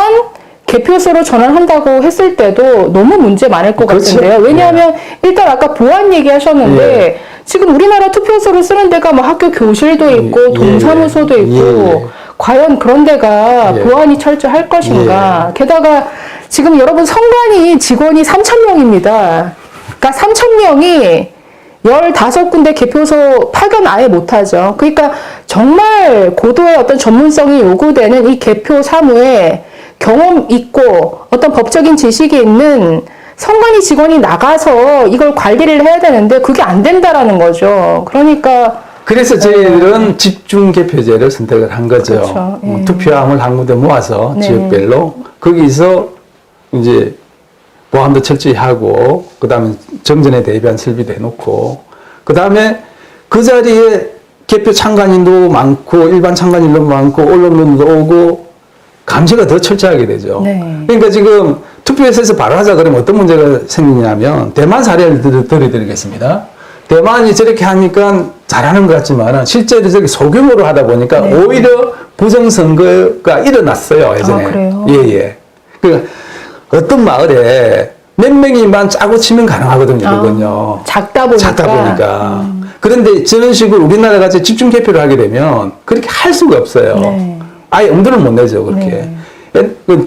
개표소로 전환한다고 했을 때도 너무 문제 많을 것 그렇죠. 같은데요. 왜냐하면 일단 아까 보안 얘기하셨는데 예. 지금 우리나라 투표소를 쓰는 데가 뭐 학교 교실도 있고 예. 동사무소도 있고 예. 과연 그런 데가 예. 보안이 철저할 것인가. 게다가 지금 여러분 선관위 직원이 3,000명입니다. 그러니까 3,000명이 15군데 개표소 파견 아예 못하죠. 그러니까 정말 고도의 어떤 전문성이 요구되는 이 개표 사무에 경험 있고 어떤 법적인 지식이 있는 선관위 직원이 나가서 이걸 관리를 해야 되는데 그게 안 된다라는 거죠. 그러니까 그래서 저희들은 집중 개표제를 선택을 한 거죠. 그렇죠. 예. 투표함을 한 군데 모아서 네. 지역별로 거기서 이제 보안도 철저히 하고 그다음에 정전에 대비한 설비도 해놓고 그다음에 그 자리에 개표 참관인도 많고 일반 참관인도 많고 언론도 오고 감시가 더 철저하게 되죠. 네. 그러니까 지금 투표에서 바로 하자 그러면 어떤 문제가 생기냐면 대만 사례를 들어드리겠습니다. 대만이 저렇게 하니까 잘하는 것 같지만 실제로 저기 소규모로 하다 보니까 네. 오히려 부정선거가 일어났어요. 예전에. 아, 그래요? 예. 그러니까 어떤 마을에 몇 명이만 짜고 치면 가능하거든요. 그건요. 작다 보니까. 그런데 저런 식으로 우리나라 같이 집중 개표를 하게 되면 그렇게 할 수가 없어요. 네. 아예 엄두를 못 내죠. 그렇게.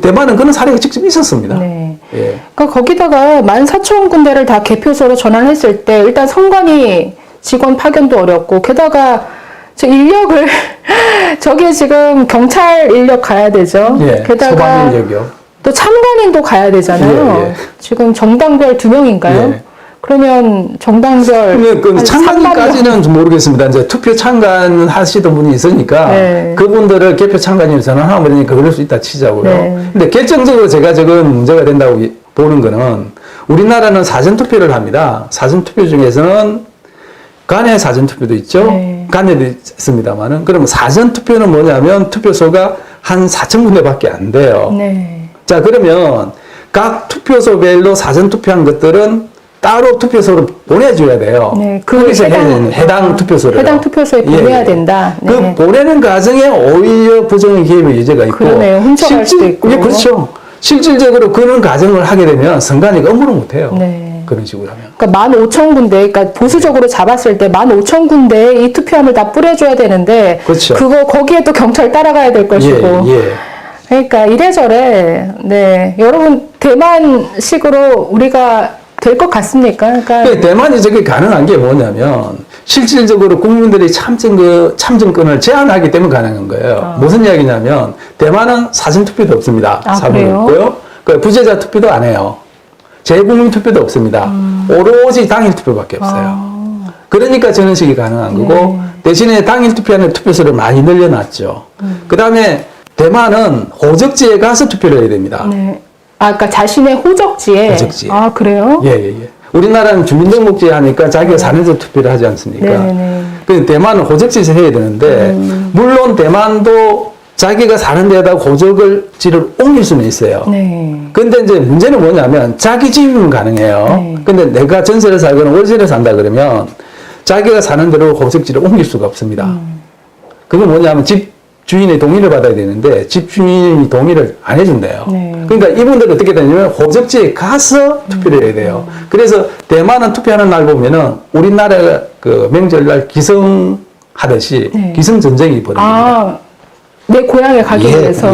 대만은 그런 사례가 직접 있었습니다. 네. 예. 그러니까 거기다가 14,000군데를 다 개표소로 전환했을 때 일단 선관위 직원 파견도 어렵고 게다가 저 인력을 저게 지금 경찰 인력 가야 되죠. 예. 게다가 소방 인력이요. 또 참관인도 가야 되잖아요. 예, 예. 지금 정당별 2명인가요? 예. 그러면 정당별 그 한 참관인까지는 좀 모르겠습니다. 이제 투표 참관 하시던 분이 있으니까 네. 그분들을 개표 참관인으로 전환하면 되니까 그럴 수 있다 치자고요. 네. 근데 결정적으로 제가 저건 문제가 된다고 보는 거는 우리나라는 사전투표를 합니다. 사전투표 중에서는 간의 사전투표도 있죠. 네. 간에도 있습니다만은 그러면 사전투표는 뭐냐면 투표소가 한 4,000군데밖에 안 돼요. 네. 자, 그러면 각 투표소별로 사전투표한 것들은 따로 투표소로 보내줘야 돼요. 네, 거기서 해당 투표소를. 해당 투표소에 보내야 된다. 네. 그 보내는 과정에 오히려 부정의 개입의 유죄가 있고. 그러네요. 훔쳐갈 수도 있고. 예, 그렇죠. 실질적으로 그런 과정을 하게 되면 선관위가 업무를 못해요. 네. 그런 식으로 하면. 그러니까 15,000군데, 그러니까 보수적으로 잡았을 때 15,000군데에 이 투표함을 다 뿌려줘야 되는데, 그렇죠. 그거 거기에 또 경찰 따라가야 될 것이고. 예, 예. 그러니까 이래저래, 네. 여러분, 대만식으로 우리가 될 것 같습니까? 그러니까 대만이 저게 가능한 게 뭐냐면 실질적으로 국민들이 참정권을 제한하기 때문에 가능한 거예요. 무슨 이야기냐면 대만은 사전투표도 없습니다. 사본이 없고요. 부재자 투표도 안 해요. 재국민 투표도 없습니다. 오로지 당일 투표밖에 없어요. 그러니까 저런 식이 가능한 거고 대신에 당일 투표하는 투표수를 많이 늘려놨죠. 그 다음에 대만은 호적지에 가서 투표를 해야 됩니다. 네. 그러니까 자신의 호적지에. 아, 그래요? 예. 우리나라는 주민등록제 하니까 자기가 사는 데 투표를 하지 않습니까? 네네. 그 대만은 호적지에서 해야 되는데 물론 대만도 자기가 사는 데에다 호적지를 옮길 수는 있어요. 네. 근데 이제 문제는 뭐냐면 자기 집이면 가능해요. 네. 근데 내가 전세를 살거나 월세를 산다 그러면 자기가 사는 대로 호적지를 옮길 수가 없습니다. 그건 뭐냐면 집 주인의 동의를 받아야 되는데 집 주인이 동의를 안 해준대요. 네. 그러니까 이분들은 어떻게 되냐면 호적지에 가서 투표를 해야 돼요. 그래서 대만은 투표하는 날 보면은 우리나라 그 명절날 기성하듯이 네. 기성전쟁이 벌어집니다. 내 고향에 가기 위해서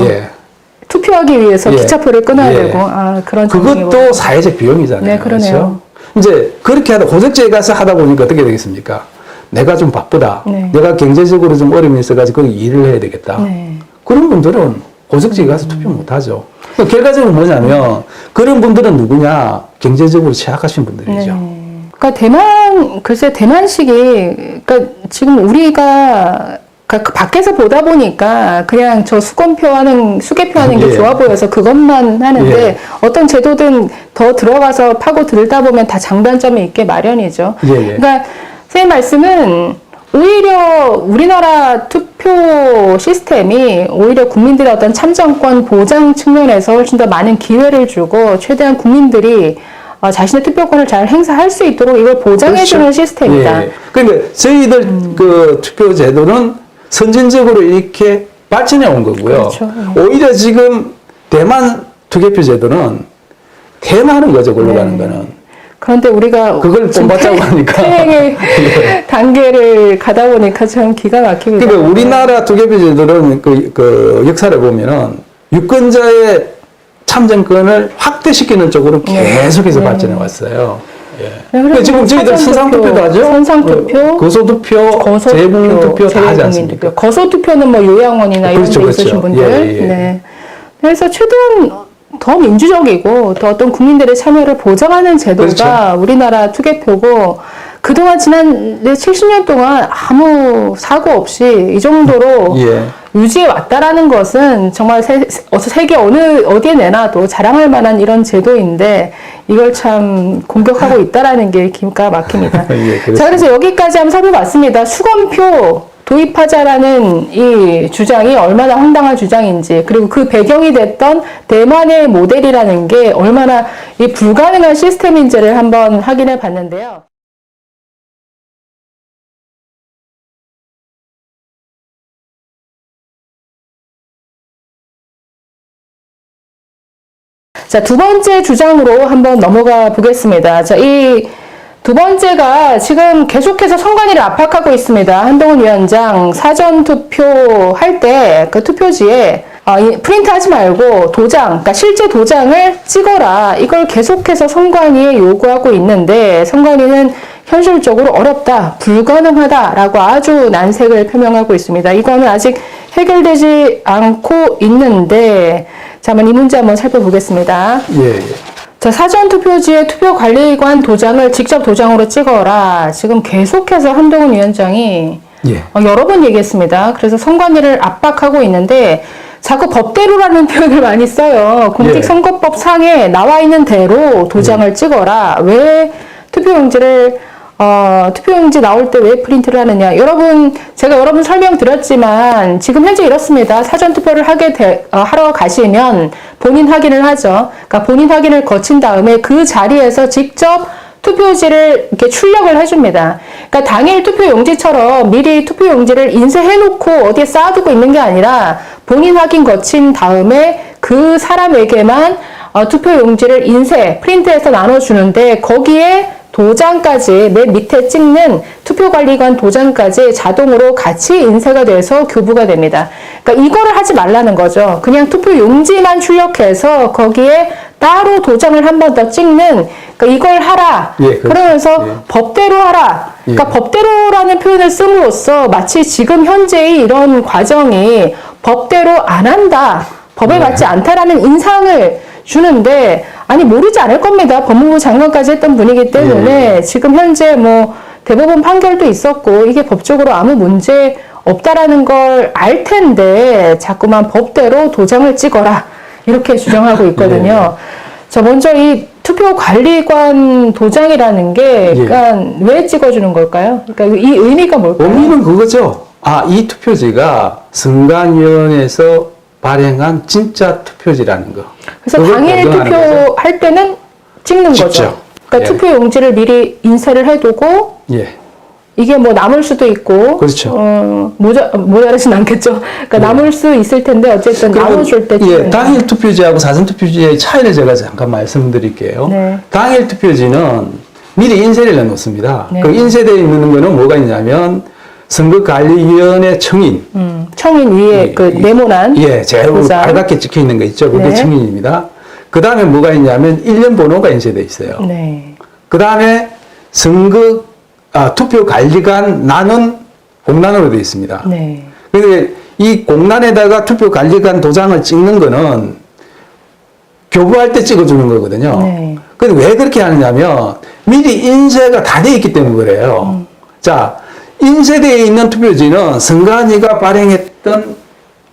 투표하기 위해서 기차표를 끊어야 되고 그런 그것도 사회적 비용이잖아요. 네, 그러네요. 그렇죠? 이제 그렇게 호적지에 가서 하다 보니까 어떻게 되겠습니까? 내가 좀 바쁘다. 네. 내가 경제적으로 좀 어려움이 있어가지고 거기 일을 해야 되겠다. 네. 그런 분들은 호적지에 가서 투표 못 하죠. 결과적으로 뭐냐면 그런 분들은 누구냐? 경제적으로 취약하신 분들이죠. 네. 그러니까 글쎄 대만식이 그러니까 지금 우리가 그러니까 밖에서 보다 보니까 그냥 저 수개표 하는 게 좋아 보여서 그것만 하는데 어떤 제도든 더 들어가서 파고 들다 보면 다 장단점이 있게 마련이죠. 그러니까 선생님 말씀은 오히려 우리나라 투표 시스템이 오히려 국민들의 어떤 참정권 보장 측면에서 훨씬 더 많은 기회를 주고 최대한 국민들이 자신의 투표권을 잘 행사할 수 있도록 이걸 보장해주는 시스템이다. 그러니까 저희들 그 투표 제도는 선진적으로 이렇게 발전해 온 거고요. 그렇죠. 오히려 지금 대만 투개표 제도는 대만은 거죠, 걸로 가는 거는. 그런데 우리가 그걸 본받자고 하니까 퇴행의 단계를 가다 보니까 참 기가 막히게. 그러니까 우리나라 투개표 제도는 그 역사를 보면은 유권자의 참정권을 확대시키는 쪽으로 계속해서 발전해 왔어요. 그러니까 지금 저희들 선상투표도 하죠. 선상투표, 거소투표, 재국민투표 다 하지 않습니까? 거소투표는 뭐 요양원이나 이런 데 있으신 분들. 네. 그래서 최대한 더 민주적이고 더 어떤 국민들의 참여를 보장하는 제도가 우리나라 투개표고 그동안 지난 70년 동안 아무 사고 없이 이 정도로 유지해 왔다라는 것은 정말 세계 어디에 내놔도 자랑할 만한 이런 제도인데 이걸 참 공격하고 있다라는 게 기가 막힙니다. 자, 그래서 여기까지 한번 살펴봤습니다. 수검표 도입하자라는 이 주장이 얼마나 황당한 주장인지, 그리고 그 배경이 됐던 대만의 모델이라는 게 얼마나 이 불가능한 시스템인지를 한번 확인해 봤는데요. 자, 두 번째 주장으로 한번 넘어가 보겠습니다. 자, 이 두 번째가 지금 계속해서 선관위를 압박하고 있습니다. 한동훈 위원장 사전투표 할 때 그 투표지에 프린트하지 말고 그러니까 실제 도장을 찍어라. 이걸 계속해서 선관위에 요구하고 있는데 선관위는 현실적으로 어렵다, 불가능하다라고 아주 난색을 표명하고 있습니다. 이거는 아직 해결되지 않고 있는데 자, 한번 이 문제 한번 살펴보겠습니다. 자, 사전투표지에 투표관리관 도장을 직접 도장으로 찍어라. 지금 계속해서 한동훈 위원장이 여러 번 얘기했습니다. 그래서 선관위를 압박하고 있는데 자꾸 법대로라는 표현을 많이 써요. 공직선거법 상에 나와 있는 대로 도장을 찍어라. 왜 투표용지 나올 때 왜 프린트를 하느냐. 제가 여러 번 설명드렸지만 지금 현재 이렇습니다. 사전투표를 하러 가시면 본인 확인을 하죠. 그러니까 본인 확인을 거친 다음에 그 자리에서 직접 투표지를 이렇게 출력을 해줍니다. 그러니까 당일 투표용지처럼 미리 투표용지를 인쇄해놓고 어디에 쌓아두고 있는 게 아니라 본인 확인 거친 다음에 그 사람에게만 투표용지를 프린트해서 나눠주는데 거기에 도장까지 맨 밑에 찍는 투표관리관 도장까지 자동으로 같이 인쇄가 돼서 교부가 됩니다. 그러니까 이거를 하지 말라는 거죠. 그냥 투표용지만 출력해서 거기에 따로 도장을 한 번 더 찍는, 그러니까 이걸 하라. 예, 그렇죠. 그러면서 예. 법대로 하라. 그러니까 예. 법대로라는 표현을 씀으로써 마치 지금 현재의 이런 과정이 법대로 안 한다, 법에 맞지 않다라는 인상을 주는데, 아니 모르지 않을 겁니다. 법무부 장관까지 했던 분이기 때문에 지금 현재 뭐 대법원 판결도 있었고 이게 법적으로 아무 문제 없다라는 걸 알 텐데 자꾸만 법대로 도장을 찍어라 이렇게 주장하고 있거든요. 저 먼저 이 투표관리관 도장이라는 게 그러니까 왜 찍어주는 걸까요? 그러니까 이 의미가 뭘까요? 의미는 그거죠. 아, 이 투표지가 선관위원회에서 발행한 진짜 투표지라는 거. 그래서 당일 투표할 때는 찍는 거죠. 찍죠. 그러니까 투표 용지를 미리 인쇄를 해두고 예. 이게 뭐 남을 수도 있고, 그렇죠. 모자르진 않겠죠. 그러니까 남을 수 있을 텐데 어쨌든 나눠줄 때. 예, 당일 투표지하고 사전 투표지의 차이를 제가 잠깐 말씀드릴게요. 네. 당일 투표지는 미리 인쇄를 해놓습니다. 네. 그 인쇄되어 있는 거는 뭐가 있냐면 선거관리위원회 청인. 청인 위에 그 네모난. 예, 제일 도장. 빨갛게 찍혀 있는 거 있죠. 그게 네. 청인입니다. 그 다음에 뭐가 있냐면 일련 번호가 인쇄되어 있어요. 네. 그 다음에 투표관리관 난은 공란으로 되어 있습니다. 네. 근데 이 공란에다가 투표관리관 도장을 찍는 거는 교부할 때 찍어주는 거거든요. 네. 근데 왜 그렇게 하느냐면 미리 인쇄가 다 되어 있기 때문에 그래요. 자, 인쇄되어 있는 투표지는 선관위가 발행했던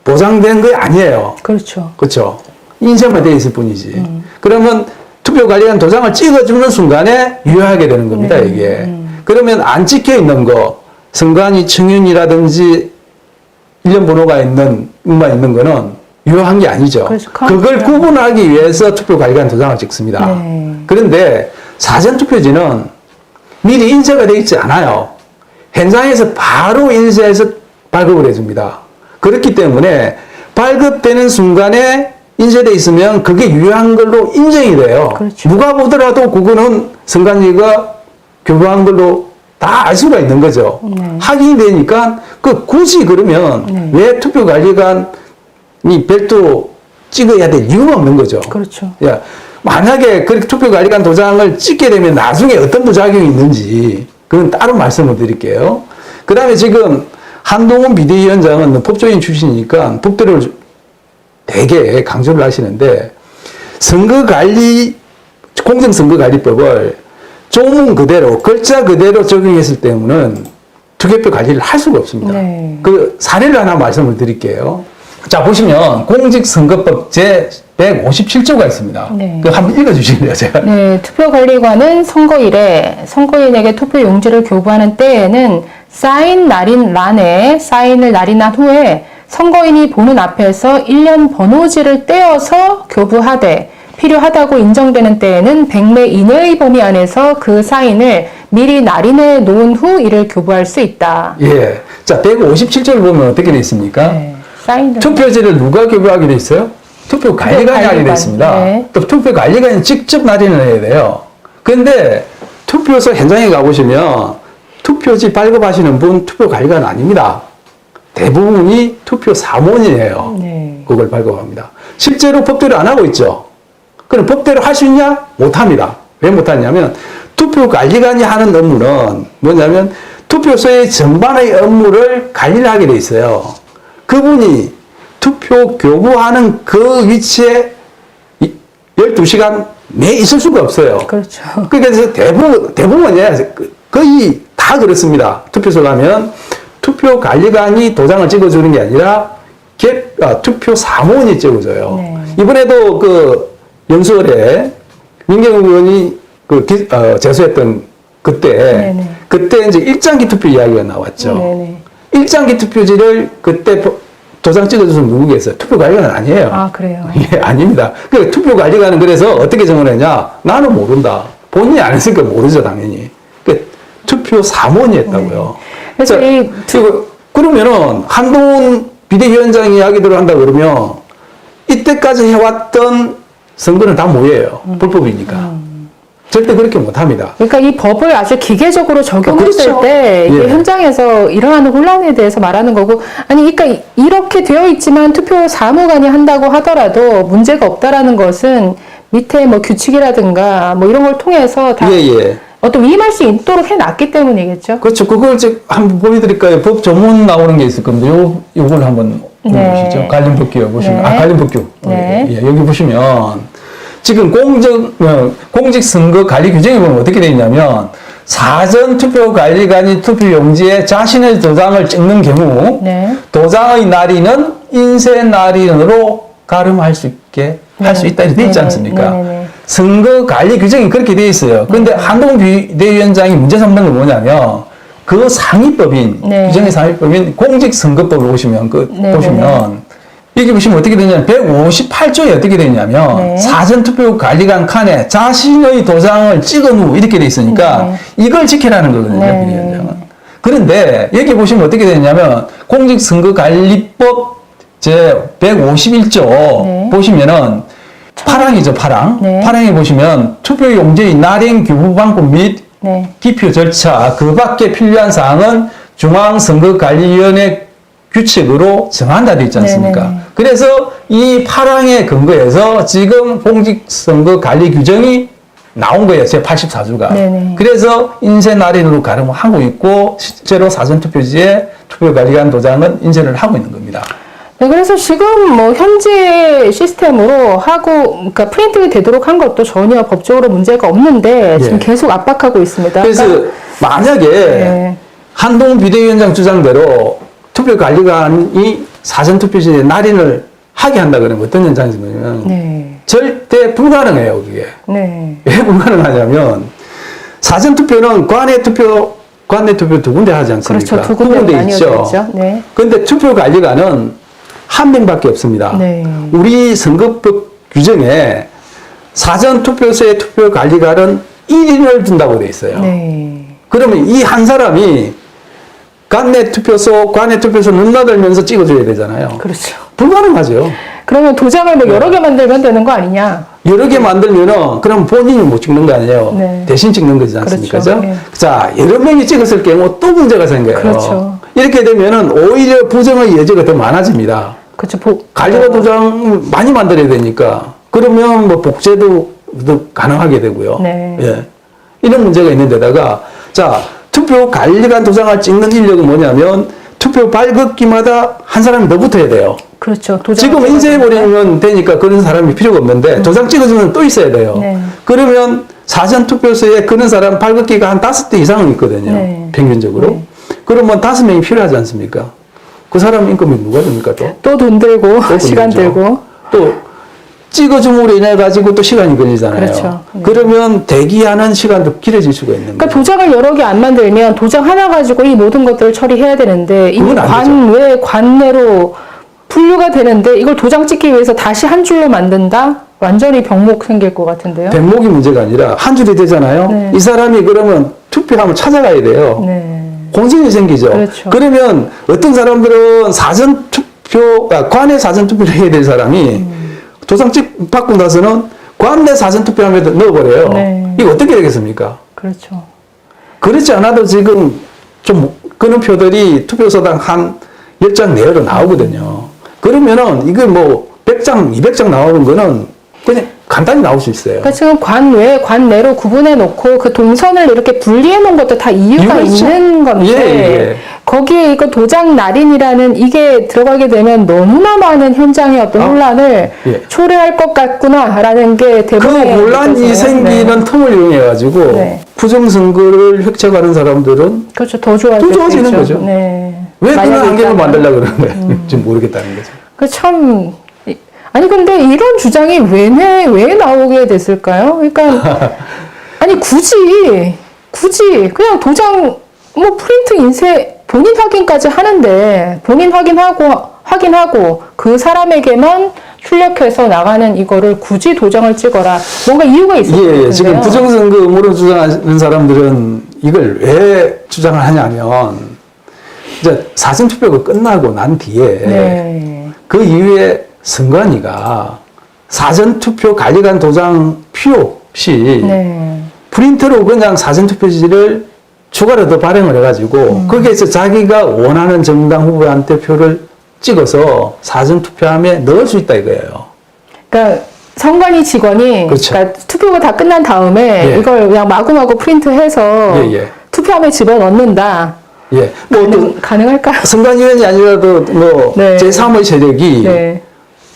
보장된 게 아니에요. 그렇죠. 그렇죠. 인쇄만 되어 있을 뿐이지. 그러면 투표관리관 도장을 찍어주는 순간에 유효하게 되는 겁니다, 이게. 그러면 안 찍혀 있는 거, 선관위 청윤이라든지 일련 번호가 있는 거는 유효한 게 아니죠. 그렇죠. 그걸 구분하기 위해서 투표관리관 도장을 찍습니다. 네. 그런데 사전투표지는 미리 인쇄가 되어 있지 않아요. 현장에서 바로 인쇄해서 발급을 해줍니다. 그렇기 때문에 발급되는 순간에 인쇄되어 있으면 그게 유효한 걸로 인정이 돼요. 그렇죠. 누가 보더라도 그거는 선관위가 교부한 걸로 다 알 수가 있는 거죠. 확인이 되니까 굳이 그러면 왜 투표관리관이 별도 찍어야 될 이유가 없는 거죠. 그렇죠. 야, 만약에 그렇게 투표관리관 도장을 찍게 되면 나중에 어떤 부작용이 있는지 그건 따로 말씀을 드릴게요. 그 다음에 지금 한동훈 비대위원장은 법조인 출신이니까 법대로를 되게 강조를 하시는데 공정선거관리법을 조문 그대로 글자 그대로 적용했을 때는 투개표 관리를 할 수가 없습니다. 네. 그 사례를 하나 말씀을 드릴게요. 자, 보시면 공직선거법 제 157조가 있습니다. 네. 그 한번 읽어주시겠네요, 제가. 네, 투표관리관은 선거일에 선거인에게 투표 용지를 교부하는 때에는 사인 날인란에 사인을 날인한 후에 선거인이 보는 앞에서 일련 번호지를 떼어서 교부하되 필요하다고 인정되는 때에는 100매 이내의 범위 안에서 그 사인을 미리 날인해 놓은 후 이를 교부할 수 있다. 예. 자, 157조를 보면 어떻게 되어 있습니까? 네, 사인을. 투표지를 누가 교부하게 되어 있어요? 투표관리관이 하게 되어 있습니다. 네. 또 투표관리관이 직접 날인을 해야 돼요. 그런데 투표소 현장에 가보시면 투표지 발급하시는 분 투표관리관 아닙니다. 대부분이 투표 사무원이에요. 네. 그걸 발급합니다. 실제로 법대로 안 하고 있죠. 그럼 법대로 할 수 있냐? 못합니다. 왜 못하냐면 투표관리관이 하는 업무는 뭐냐면 투표소의 전반의 업무를 관리를 하게 돼 있어요. 그분이 투표 교부하는 그 위치에 12시간 내 있을 수가 없어요. 그렇죠. 그래서 대부분이야 거의 다 그렇습니다. 투표소 가면 투표관리관이 도장을 찍어주는 게 아니라 투표 사무원이 찍어줘요. 네. 이번에도 그 연수원에 민경욱 의원이 제소했던 그때 이제 일장기 투표 이야기가 나왔죠. 네네. 일장기 투표지를 그때 도장 찍어줘서 누구겠어요? 투표관리관은 아니에요. 아, 그래요? 예, 아닙니다. 그 투표관리관은 그래서 어떻게 정언했냐? 나는 모른다. 본인이 안 했으니까 모르죠, 당연히. 그 투표 사무원이 했다고요. 네. 그래서 그러면은 한동훈 비대위원장 이야기대로 한다 그러면 이때까지 해왔던 선거는 다 뭐예요? 불법이니까. 절대 그렇게 못합니다. 그러니까 이 법을 아주 기계적으로 적용했을 그렇죠. 때 이게 예. 현장에서 일어나는 혼란에 대해서 말하는 거고, 아니 그러니까 이렇게 되어 있지만 투표 사무관이 한다고 하더라도 문제가 없다라는 것은 밑에 뭐 규칙이라든가 뭐 이런 걸 통해서 다 예. 어떤 위임할 수 있도록 해놨기 때문이겠죠. 그렇죠. 그걸 이제 한번 보여드릴까요? 법 조문 나오는 게 있을 겁니다. 요걸 한번 보시죠. 네. 관련법규요. 보시면, 네. 관련법규. 네. 예, 여기 보시면, 지금 공직선거 관리 규정에 보면 어떻게 되어 있냐면, 사전투표관리관이 투표용지에 자신의 도장을 찍는 경우, 네. 도장의 날인은 인쇄 날인으로 가름할 수 있게 할 수 있다. 이렇게 되어 있지 않습니까? 네네네. 선거 관리 규정이 그렇게 되어 있어요. 그런데 한동훈 비대위원장이 문제 삼는 건 뭐냐면 그 상위법인 네. 규정의 상위법인 공직선거법을 보시면 보시면 여기 보시면 어떻게 되냐면 158조에 어떻게 되냐면 네. 사전투표 관리관 칸에 자신의 도장을 찍은 후 이렇게 돼 있으니까 이걸 지키라는 거거든요. 네. 비대위원장은. 그런데 여기 보시면 어떻게 되냐면 공직선거관리법 제 151조 네. 보시면은 파랑이죠, 파랑. 네. 파랑에 보시면 투표용지의 날인 교부 방법 및 네. 기표 절차, 그 밖에 필요한 사항은 중앙선거관리위원회 규칙으로 정한다 되어 있지 않습니까? 네네. 그래서 이 파랑에 근거해서 지금 공직선거관리 규정이 나온 거예요. 제 84조가. 네네. 그래서 인쇄 날인으로 가름을 하고 있고 실제로 사전투표지에 투표관리관 도장은 인쇄를 하고 있는 겁니다. 네, 그래서 지금 뭐 현재 시스템으로 하고, 그러니까 프린트 되도록 한 것도 전혀 법적으로 문제가 없는데 지금 예. 계속 압박하고 있습니다. 그래서 그러니까, 만약에 네. 한동훈 비대위원장 주장대로 투표관리관이 사전투표지에 날인을 하게 한다 그러면 어떤 현상이 있냐면 네. 절대 불가능해요, 그게. 네. 왜 불가능하냐면 사전투표는 관내 투표 두 군데 하지 않습니까? 그렇죠. 두 군데 있죠. 나뉘어져 있죠. 네. 그런데 투표관리관은 한 명밖에 없습니다. 네. 우리 선거법 규정에 사전투표소의 투표관리관은 1인을 둔다고 돼 있어요. 네. 그러면 이 한 사람이 관내 투표소 눈나들면서 찍어줘야 되잖아요. 그렇죠. 불가능하죠. 그러면 도장을 뭐 여러 개 만들면 되는 거 아니냐? 여러 개 만들면은 그럼 본인이 못 찍는 거 아니에요. 네. 대신 찍는 거지 않습니까? 그렇죠. 그죠? 네. 자, 여러 명이 찍었을 경우 또 문제가 생겨요. 그렇죠. 이렇게 되면은 오히려 부정의 여지가 더 많아집니다. 그렇죠. 관리관 도장 많이 만들어야 되니까. 그러면 뭐 복제도 더 가능하게 되고요. 네. 예. 이런 문제가 있는데다가, 자, 투표 관리관 도장을 찍는 인력은 뭐냐면, 투표 발급기마다 한 사람이 더 붙어야 돼요. 그렇죠. 도장 지금 인쇄해버리면 되니까 그런 사람이 필요가 없는데, 도장 찍어주면 또 있어야 돼요. 네. 그러면 사전투표소에 그런 사람 발급기가 한 5대 이상은 있거든요. 네. 평균적으로. 네. 그러면 5명이 필요하지 않습니까? 그 사람 인건비 누가 줍니까 또? 또 돈 들고 또 시간 걸리죠. 들고. 또 찍어줌으로 인해 가지고 또 시간이 걸리잖아요. 그렇죠. 네. 그러면 대기하는 시간도 길어질 수가 있는 그러니까 거예요. 도장을 여러 개 안 만들면 도장 하나 가지고 이 모든 것들을 처리해야 되는데 이미 그건 안 관외 관내로 분류가 되는데 이걸 도장 찍기 위해서 다시 한 줄로 만든다? 완전히 병목 생길 것 같은데요. 대목이 문제가 아니라 한 줄이 되잖아요. 네. 이 사람이 그러면 투표함을 찾아가야 돼요. 네. 공신이 생기죠. 그렇죠. 그러면 어떤 사람들은 관내 사전투표를 해야 될 사람이 도장 받고 나서는 관내 사전투표함에도 넣어버려요. 네. 이거 어떻게 되겠습니까? 그렇죠. 그렇지 않아도 지금 좀 그런 표들이 투표소당 한 10장 내외로 나오거든요. 그러면은 이게 뭐 100장, 200장 나오는 거는 그냥 간단히 나올 수 있어요. 그러니까 지금 관외, 관내로 구분해 놓고 그 동선을 이렇게 분리해 놓은 것도 다 이유가 있죠. 있는 건데 예. 거기에 이거 도장 날인이라는 이게 들어가게 되면 너무나 많은 현장의 어떤 혼란을 예. 초래할 것 같구나라는 게 그 대부분의 혼란이 느껴져요. 생기는 네. 틈을 이용해가지고 네. 부정선거를 획책하는 사람들은 그렇죠. 더 좋아질 더 좋아지는 수 있죠. 거죠. 네. 왜 그런 만약에 안경을 있다면. 만들려고 그러는 거예요? 지금 모르겠다는 거죠. 그 참, 아니, 근데 이런 주장이 왜 나오게 됐을까요? 그러니까, 아니, 굳이, 그냥 도장, 뭐, 프린트 인쇄, 본인 확인까지 하는데, 본인 확인하고, 그 사람에게만 출력해서 나가는 이거를 굳이 도장을 찍어라. 뭔가 이유가 있을 것 같은데요. 지금 부정선거 음모론 주장하는 사람들은 이걸 왜 주장을 하냐면, 이제 사전투표가 끝나고 난 뒤에, 네. 그 이후에 선관위가 사전투표 관리관 도장 필요 없이 네. 프린터로 그냥 사전투표지를 추가로 더 발행을 해가지고 거기에서 자기가 원하는 정당 후보한테 표를 찍어서 사전투표함에 넣을 수 있다 이거예요. 그러니까 선관위 직원이 그렇죠. 그러니까 투표가 다 끝난 다음에 예. 이걸 그냥 마구마구 프린트해서 예, 예. 투표함에 집어넣는다. 예. 뭐 또 가능할까요? 선관위원이 아니라도 뭐 네. 제3의 세력이 네.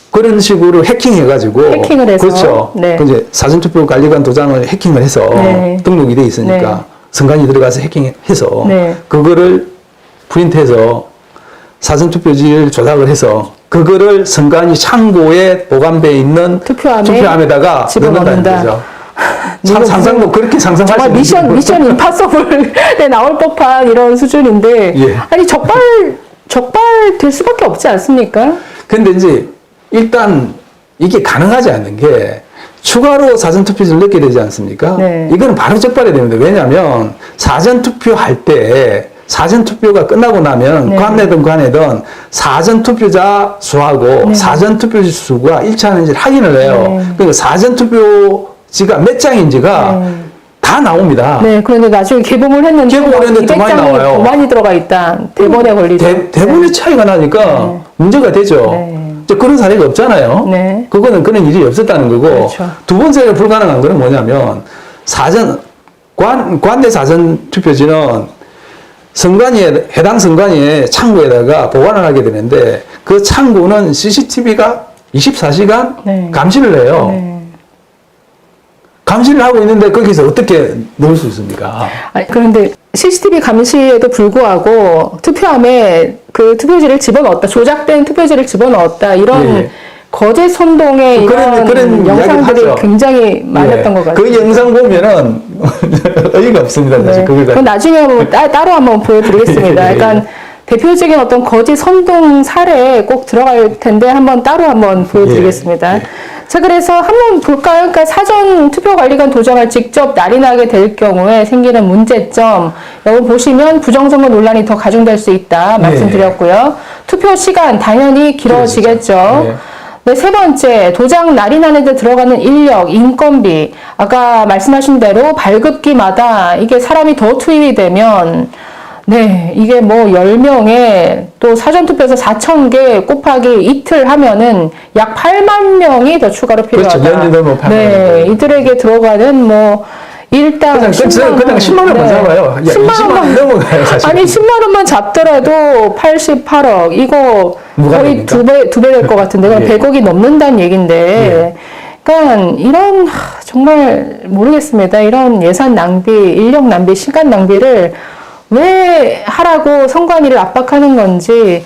그런 식으로 해킹해가지고 해킹을 해서. 그렇죠. 네. 그 이제 사전투표 관리관 도장을 해킹을 해서 네. 등록이 돼 있으니까 네. 선관위 들어가서 해킹해서 네. 그거를 프린트해서 사전투표지를 조작을 해서 그거를 선관위 창고에 보관돼 있는 투표함에다가 집어넣는다는 집어넣는다. 거죠. 상상도 그렇게 상상할 수 정말 있는 미션 임파서블에 나올 법한 이런 수준인데 예. 아니 적발 될 수밖에 없지 않습니까? 근데 이제 일단 이게 가능하지 않는 게 추가로 사전투표지를 넣게 되지 않습니까? 네. 이거는 바로 적발해야 됩니다. 왜냐하면 사전투표할 때 사전투표가 끝나고 나면 네. 관내든 사전투표자 수하고 네. 사전투표지 수가 일치하는지를 확인을 해요. 네. 그러니까 사전투표지가 몇 장인지가 네. 다 나옵니다. 네, 그런데 나중에 개봉을 했는데 개봉을 했는데 더 많이 200장이 나와요. 더 많이 들어가 있다. 대본에 걸리죠. 대본의 차이가 나니까 네. 문제가 되죠. 네. 이제 그런 사례가 없잖아요. 네. 그거는 그런 일이 없었다는 거고. 그렇죠. 두 번째로 불가능한 거는 뭐냐면 관내 사전 투표지는 해당 선관위에 창고에다가 보관을 하게 되는데 그 창고는 CCTV가 24시간 네. 감시를 해요. 네. 감시를 하고 있는데 거기서 어떻게 넣을 수 있습니까? 아니, 그런데 CCTV 감시에도 불구하고 투표함에 그 투표지를 집어넣었다. 조작된 투표지를 집어넣었다. 이런 예. 거짓 선동의 그런 이런 영상들이 이야기를 하죠. 굉장히 많았던 것 같아요. 그 영상 보면은 의의가 없습니다. 사실 네. 그걸 그건 나중에 한번 따로 한번 보여드리겠습니다. 예, 예. 약간 대표적인 어떤 거짓 선동 사례에 꼭 들어갈 텐데 한번 따로 한번 보여드리겠습니다. 예, 예. 자, 그래서 한번 볼까요? 그러니까 사전 투표관리관 도장을 직접 날인하게 될 경우에 생기는 문제점, 여기 보시면 부정선거 논란이 더 가중될 수 있다 말씀드렸고요. 투표 시간 당연히 길어지겠죠. 네. 네, 세 번째, 도장 날인하는 데 들어가는 인력, 인건비. 아까 말씀하신 대로 발급기마다 이게 사람이 더 투입이 되면, 네, 이게 뭐 10명에 또 사전투표에서 4,000개 곱하기 이틀 하면은 약 8만 명이 더 추가로 필요하다. 그렇죠. 연이도 뭐 8만 네, 명. 이들에게 들어가는 뭐, 일당 그냥 10만 원만 잡아요. 10만 원 넘어가요, 사실. 아니 10만 원만 잡더라도 88억 이거 거의 무관입니까? 두 배 될 것 같은데 그럼 예. 100억이 넘는다는 얘긴데 그러니까 이런 정말 모르겠습니다. 이런 예산 낭비, 인력 낭비, 시간 낭비를 왜 하라고 선관위를 압박하는 건지.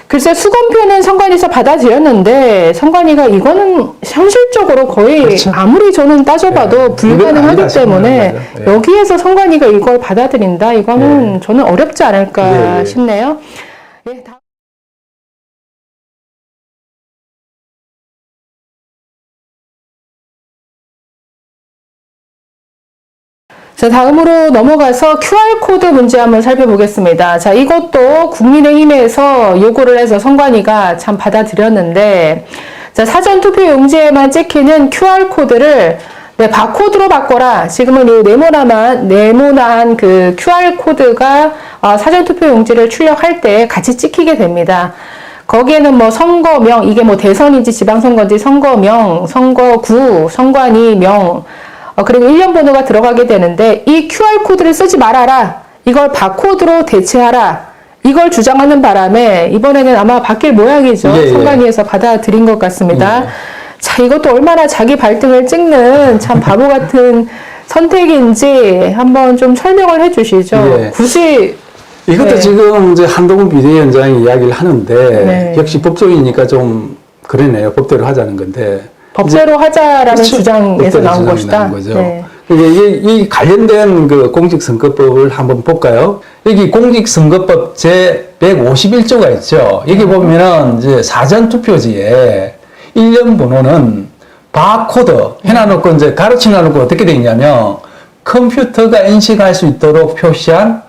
글쎄 수검표는 선관위에서 받아들였는데 선관위가 이거는 현실적으로 거의 그렇죠. 아무리 저는 따져봐도 예. 불가능하기 이건 아니다 때문에 싶어요. 예. 여기에서 선관위가 이걸 받아들인다 이거는 저는 어렵지 않을까 예, 예. 싶네요. 예, 자, 다음으로 넘어가서 QR코드 문제 한번 살펴보겠습니다. 자, 이것도 국민의힘에서 요구를 해서 선관위가 참 받아들였는데, 자, 사전투표용지에만 찍히는 QR코드를 네, 바코드로 바꿔라. 지금은 이 네모난 그 QR코드가 사전투표용지를 출력할 때 같이 찍히게 됩니다. 거기에는 뭐 선거명, 이게 뭐 대선인지 지방선거인지 선거명, 선거구, 선관위명, 그리고 일련 번호가 들어가게 되는데 이 QR코드를 쓰지 말아라. 이걸 바코드로 대체하라. 이걸 주장하는 바람에 이번에는 아마 바뀔 모양이죠. 예, 예. 선관위에서 받아들인 것 같습니다. 예. 자, 이것도 얼마나 자기 발등을 찍는 참 바보 같은 선택인지 한번 좀 설명을 해 주시죠. 예. 굳이 이것도 네. 지금 이제 한동훈 비대위원장이 이야기를 하는데 네. 역시 법조인이니까 좀 그러네요. 법대로 하자는 건데. 법대로 하자라는 그렇죠. 주장에서 법대로 나온 주장이 것이다. 나온 거죠. 네. 이게 이 관련된 그 공직선거법을 한번 볼까요? 여기 공직선거법 제 151조가 있죠. 여기 보면은 이제 사전투표지에 일련 번호는 바코드 해놔놓고 이제 가로치놔놓고 어떻게 돼 있냐면 컴퓨터가 인식할 수 있도록 표시한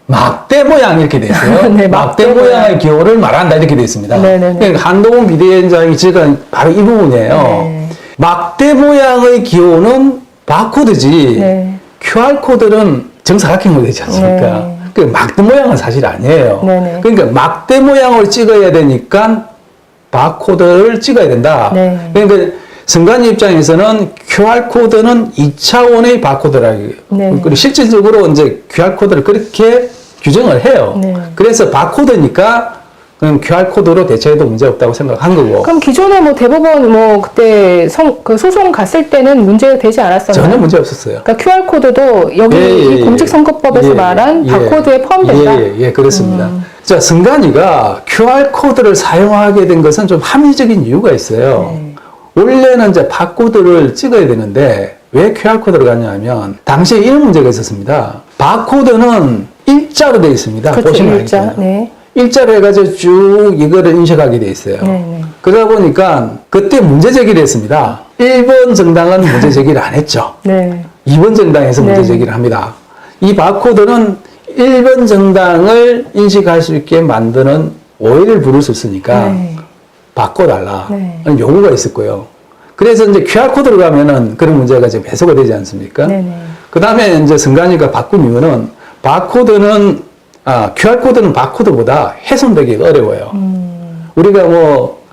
막대 모양 이렇게 돼 있어요. 네, 막대 막대 모양의 기호를 말한다 이렇게 돼 있습니다. 네네네. 그러니까 한동훈 비대위원장이 지금 바로 이 부분이에요. 네. 막대 모양의 기호는 바코드지 네. QR코드는 정사각형으로 되지 않습니까? 네. 그 막대 모양은 사실 아니에요. 네네. 그러니까 막대 모양을 찍어야 되니까 바코드를 찍어야 된다. 네. 그러니까 선관위 입장에서는 QR코드는 2차원의 바코드라고. 네. 그리고 실질적으로 이제 QR코드를 그렇게 규정을 해요. 네. 그래서 바코드니까 그럼 QR코드로 대체해도 문제 없다고 생각한 거고. 그럼 기존에 뭐 대법원 뭐 그때 그 소송 갔을 때는 문제 되지 않았었나요? 전혀 문제 없었어요. 그러니까 QR코드도 여기 이 공직선거법에서 말한 바코드에 포함된다? 예, 그렇습니다. 자, 선관위가 QR코드를 사용하게 된 것은 좀 합리적인 이유가 있어요. 네. 원래는 이제 바코드를 찍어야 되는데 왜 QR코드를 갔냐면 당시에 이런 문제가 있었습니다. 바코드는 일자로 되어 있습니다. 그렇죠, 보시면 일자. 알겠죠. 네. 일자로 해가지고 쭉 이거를 인식하게 돼 있어요. 네. 그러다 보니까 그때 문제 제기를 했습니다. 1번 정당은 문제 제기를 안 했죠. 네. 2번 정당에서 문제 네. 제기를 합니다. 이 바코드는 1번 정당을 인식할 수 있게 만드는 오해를 부를 수 있으니까 네. 바꿔달라. 네. 요구가 있었고요. 그래서 이제 QR코드로 가면은 그런 문제가 지금 해소가 되지 않습니까? 네네. 그 다음에 이제 선관위가 바꾼 이유는 QR코드는 바코드보다 훼손되기가 어려워요. 우리가 뭐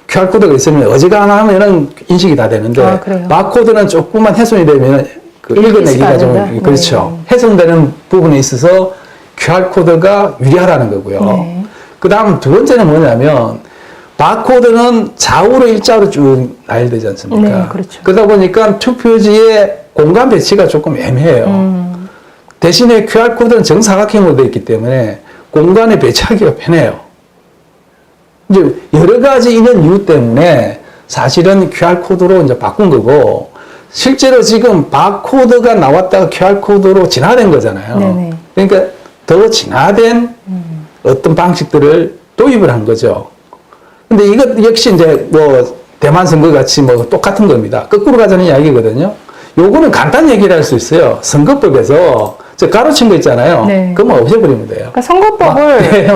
QR코드가 있으면 어지간하면은 인식이 다 되는데 바코드는 조금만 훼손이 되면 그 읽어내기가 좀 그렇죠. 네. 훼손되는 부분에 있어서 QR코드가 유리하다는 거고요. 네. 그 다음 두 번째는 뭐냐면 바코드는 좌우로 일자로 쭉 나열되지 않습니까? 네, 그렇죠. 그러다 보니까 투표지의 공간 배치가 조금 애매해요. 대신에 QR코드는 정사각형으로 되어 있기 때문에 공간에 배치하기가 편해요. 이제 여러 가지 이런 이유 때문에 사실은 QR코드로 이제 바꾼 거고, 실제로 지금 바코드가 나왔다가 QR코드로 진화된 거잖아요. 네네. 그러니까 더 진화된 어떤 방식들을 도입을 한 거죠. 근데 이것 역시 이제 뭐 대만 선거 같이 뭐 똑같은 겁니다. 거꾸로 가자는 이야기거든요. 요거는 간단히 얘기를 할 수 있어요. 선거법에서 저 가로친 거 있잖아요. 네. 그거만 없애버리면 돼요. 그러니까 선거법을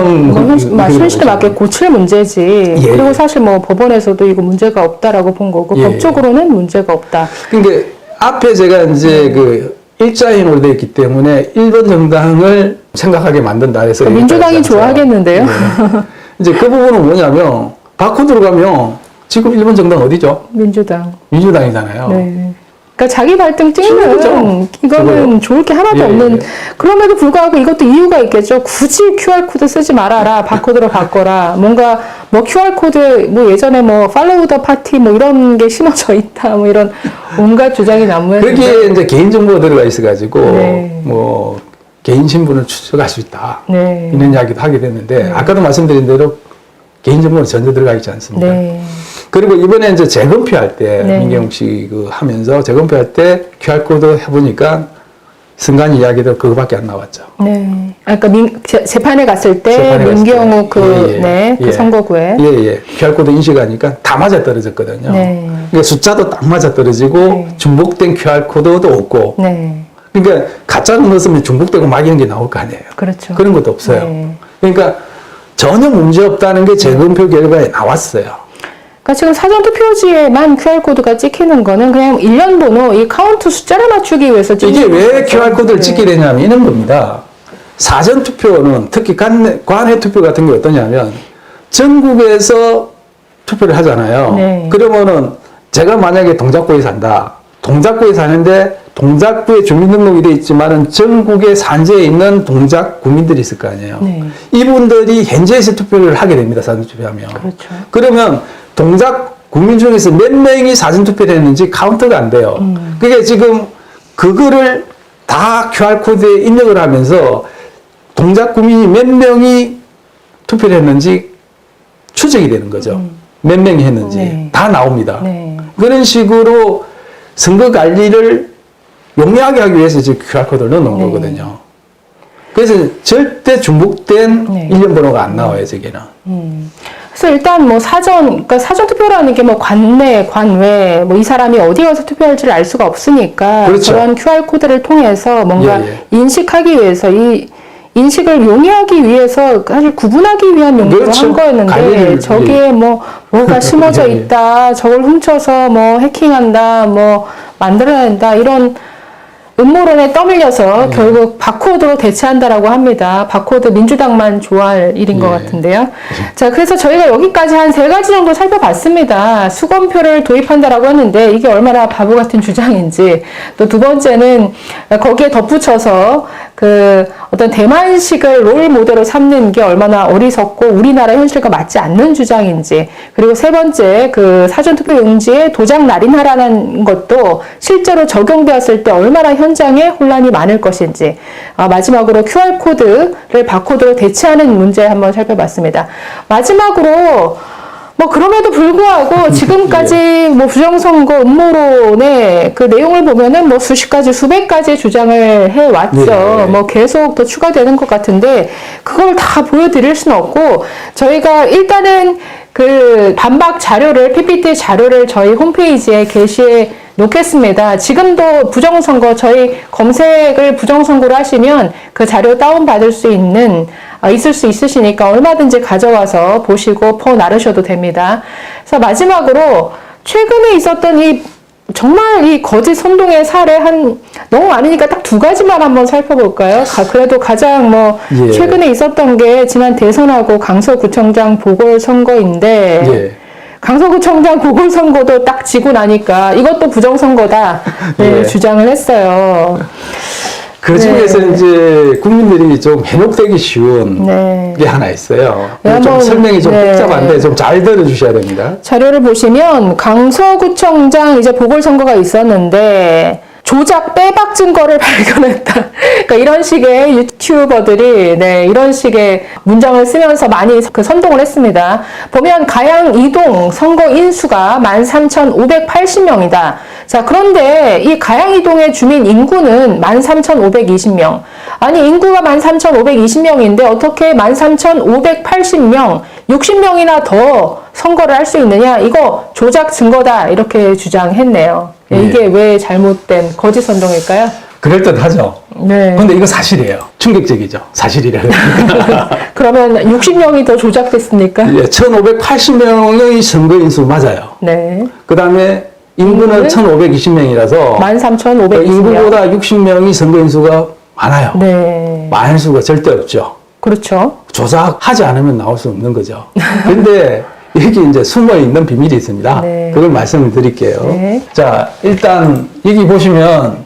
현실에 맞게 고칠 문제지. 예, 그리고 예. 사실 뭐 법원에서도 이거 문제가 없다라고 본 거고 예, 법적으로는 문제가 없다. 그러니까 앞에 제가 이제 그 일자인으로 되어 있기 때문에 1번 정당을 생각하게 만든다 해서 민주당이 좋아하겠는데요. 네. 이제 그 부분은 뭐냐면 바코드로 가면 지금 1번 정당 어디죠? 민주당. 민주당이잖아요. 네. 그러니까 자기 발등 찍는 그렇죠. 이거는 그거요. 좋을 게 하나도 예, 없는. 예. 그럼에도 불구하고 이것도 이유가 있겠죠. 굳이 QR코드 쓰지 말아라. 바코드로 바꿔라. 뭔가 뭐 QR코드 뭐 예전에 뭐 팔로우 더 파티 뭐 이런 게 심어져 있다. 뭐 이런 온갖 주장이 난무했는데. 거기에 이제 개인정보가 들어가 있어가지고 네. 뭐 개인 신분을 추적할 수 있다. 네. 이런 이야기도 하게 됐는데 아까도 말씀드린 대로 개인정보는 전혀 들어가 있지 않습니다. 네. 그리고 이번에 이제 재검표할 때 네. 민경욱 씨 그 하면서 재검표할 때 QR코드 해보니까 선관위 이야기도 그거밖에 안 나왔죠. 네. 그러니까 재판에 갔을 때 재판에 갔을 민경욱 때. 예, 예. 네, 그 예. 선거구에. 예. QR코드 인식하니까 다 맞아 떨어졌거든요. 네. 그러니까 숫자도 딱 맞아 떨어지고 네. 중복된 QR코드도 없고. 네. 그러니까 가짜로 넣었으면 중복되고 막 이런 게 나올 거 아니에요. 그렇죠. 그런 것도 없어요. 네. 그러니까 전혀 문제 없다는 게 재검표 결과에 나왔어요. 그러니까 지금 사전투표지에만 QR코드가 찍히는 거는 그냥 일련 번호, 이 카운트 숫자를 맞추기 위해서 찍는 이게 왜 거죠. QR코드를 네. 찍게 되냐면 이런 겁니다. 사전투표는 특히 관외 투표 같은 게 어떠냐면 전국에서 투표를 하잖아요. 네. 그러면은 제가 만약에 동작구에 산다. 동작구에 사는데 동작구에 주민등록이 돼 있지만은 전국에 산재에 있는 동작 구민들이 있을 거 아니에요. 네. 이분들이 현지에서 투표를 하게 됩니다. 사전투표하면. 그렇죠. 그러면 동작 국민 중에서 몇 명이 사전투표를 했는지 카운트가 안 돼요. 그게 지금 그거를 다 QR코드에 입력을 하면서 동작 구민이 몇 명이 투표를 했는지 추적이 되는 거죠. 몇 명이 했는지. 네. 다 나옵니다. 네. 그런 식으로 선거 관리를 용이하게 하기 위해서 지금 QR코드를 넣어놓은 네. 거거든요. 그래서 절대 중복된 네. 일련 번호가 안 나와요, 저기는. 그래서 일단 뭐 그러니까 사전 투표라는 게 뭐 관내, 관외, 뭐 이 사람이 어디 가서 투표할지를 알 수가 없으니까 그렇죠. 그런 QR 코드를 통해서 뭔가 예. 인식하기 위해서 이 인식을 용이하기 위해서 사실 구분하기 위한 용도로 그렇죠. 한 거였는데 관리를, 저기에 뭐가 심어져 예. 있다, 저걸 훔쳐서 뭐 해킹한다, 뭐 만들어낸다 이런 음모론에 떠밀려서 결국 바코드로 대체한다라고 합니다. 바코드 민주당만 좋아할 일인 것 같은데요. 자, 그래서 저희가 여기까지 한 3가지 정도 살펴봤습니다. 수검표를 도입한다라고 했는데 이게 얼마나 바보 같은 주장인지, 또 두 번째는 거기에 덧붙여서 그 어떤 대만식을 롤 모델로 삼는 게 얼마나 어리석고 우리나라 현실과 맞지 않는 주장인지, 그리고 세 번째 그 사전투표 용지에 도장 날인하라는 것도 실제로 적용되었을 때 얼마나 현장에 혼란이 많을 것인지, 마지막으로 QR코드를 바코드로 대체하는 문제 한번 살펴봤습니다. 마지막으로 뭐 그럼에도 불구하고 지금까지 뭐 부정선거 음모론의 그 내용을 보면은 뭐 수십 가지, 수백 가지 주장을 해왔죠. 네. 뭐 계속 더 추가되는 것 같은데 그걸 다 보여드릴 수는 없고, 저희가 일단은 그 반박 자료를, PPT 자료를 저희 홈페이지에 게시해 놓겠습니다. 지금도 부정선거, 저희 검색을 부정선거로 하시면 그 자료 다운받을 수 있을 수 있으시니까 얼마든지 가져와서 보시고 퍼 나르셔도 됩니다. 그래서 마지막으로 최근에 있었던 정말 이 거짓 선동의 사례 너무 많으니까 딱 2가지만 한번 살펴볼까요? 그래도 가장 최근에 있었던 게 지난 대선하고 강서구청장 보궐선거인데, 강서구청장 보궐선거도 딱 지고 나니까 이것도 부정선거다 주장을 했어요. 그 중에서 이제 국민들이 좀 현혹되기 쉬운 게 하나 있어요. 좀 설명이 좀 복잡한데 좀 잘 들어주셔야 됩니다. 자료를 보시면 강서구청장 이제 보궐선거가 있었는데 조작 빼박 증거를 발견했다. 그러니까 이런 식의 유튜버들이 이런 식의 문장을 쓰면서 많이 선동을 했습니다. 보면 가양 이동 선거 인수가 13,580명이다. 자, 그런데 이 가양 이동의 주민 인구는 13,520명. 아니, 인구가 13,520명인데 어떻게 13,580명, 60명이나 더 선거를 할 수 있느냐? 이거 조작 증거다. 이렇게 주장했네요. 이게 왜 잘못된 거짓 선동일까요? 그럴듯하죠. 네. 근데 이거 사실이에요. 충격적이죠. 사실이라는. 그러면 60명이 더 조작됐습니까? 1,580명의 선거인수 맞아요. 네. 그 다음에 인구는 1,520명이라서 13,520명. 인구보다 60명이 선거인수가 많아요. 네. 많을 수가 절대 없죠. 그렇죠. 조작하지 않으면 나올 수 없는 거죠. 근데 여기 이제 숨어 있는 비밀이 있습니다. 네. 그걸 말씀을 드릴게요. 네. 자, 일단 여기 보시면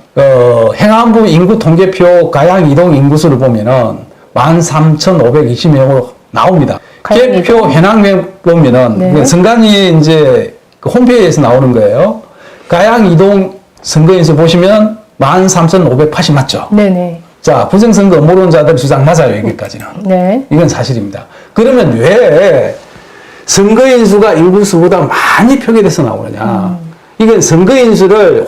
행안부 인구 통계표 가양 이동 인구수를 보면은 13,520명으로 나옵니다. 개표 현황맵 보면은 선관위 이제 그 홈페이지에서 나오는 거예요. 가양 이동 선거인수 보시면 13,580 맞죠? 네네. 자, 부정선거 음모론자들 주장 맞아요, 여기까지는. 네. 이건 사실입니다. 그러면 왜 선거인수가 인구수보다 많이 표기돼서 나오느냐? 이건 선거인수를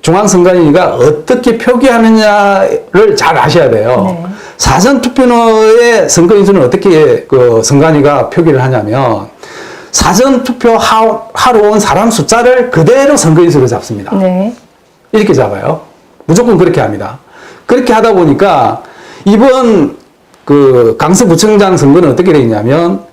중앙선관위가 어떻게 표기하느냐를 잘 아셔야 돼요. 네. 사전투표의 선거인수는 어떻게 그 선관위가 표기를 하냐면 사전투표 하러 온 사람 숫자를 그대로 선거인수로 잡습니다. 네. 이렇게 잡아요. 무조건 그렇게 합니다. 그렇게 하다 보니까 이번 그 강서구청장 선거는 어떻게 되어 있냐면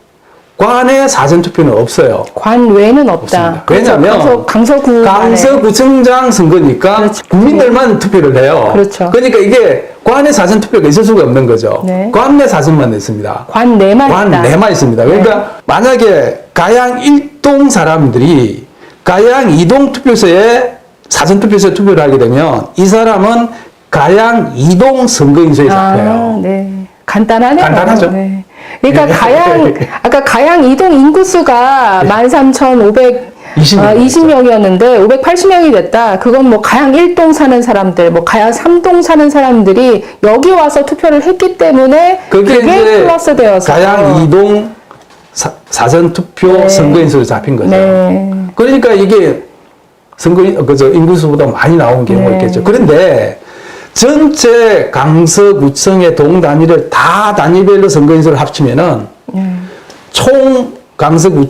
관내 사전투표는 없어요. 관 외에는 없다. 왜냐하면 강서구청장 선거니까 그렇죠. 국민들만 투표를 해요. 그렇죠. 그러니까 이게 관내 사전투표가 있을 수가 없는 거죠. 네. 관내 사전만 있습니다. 관 내만 있다. 관 내만 있습니다. 그러니까 만약에 가양 1동 사람들이 가양 2동 투표소에 사전투표소에 투표를 하게 되면 이 사람은 가양 2동 선거인수에 잡혀요. 네. 간단하네요. 간단하죠. 네. 그러니까 아까 가양 이동 인구수가 13,520명이었는데 580명이 됐다. 그건 뭐 가양 1동 사는 사람들, 뭐 가양 3동 사는 사람들이 여기 와서 투표를 했기 때문에 그게 플러스 되어서 가양 2동 사전투표 선거인수로 잡힌 거죠. 네. 그러니까 이게 인구수보다 많이 나온 경우가 있겠죠. 그런데 전체 강서구청의 동 단위를 다 단위별로 선거인수를 합치면은 총 강서구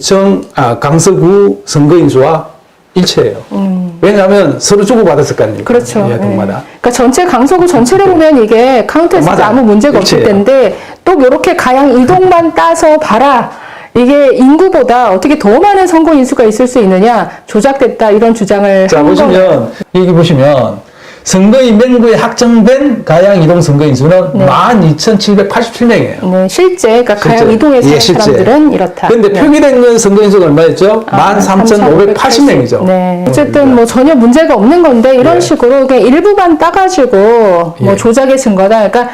선거인수와 일치해요. 왜냐하면 서로 주고받았을 거 아닙니까? 그렇죠. 동마다. 그러니까 전체 강서구 전체를 보면 이게 카운트했을 때 아무 문제가 없을 텐데 또 이렇게 가양 이동만 따서 봐라. 이게 인구보다 어떻게 더 많은 선거 인수가 있을 수 있느냐, 조작됐다 이런 주장을 자, 보시면 여기 보시면 선거인 명부에 확정된 가양 이동 선거인 수는 네. 12,787명이에요. 네, 실제, 그러니까 가양 이동에 사는 사람들은 이렇다. 근데 네. 표기된 선거인 수가 얼마였죠? 13,580명이죠. 네. 어쨌든 뭐 전혀 문제가 없는 건데 이런 예. 식으로 그냥 일부만 따가지고 뭐 예. 조작의 증거다. 그러니까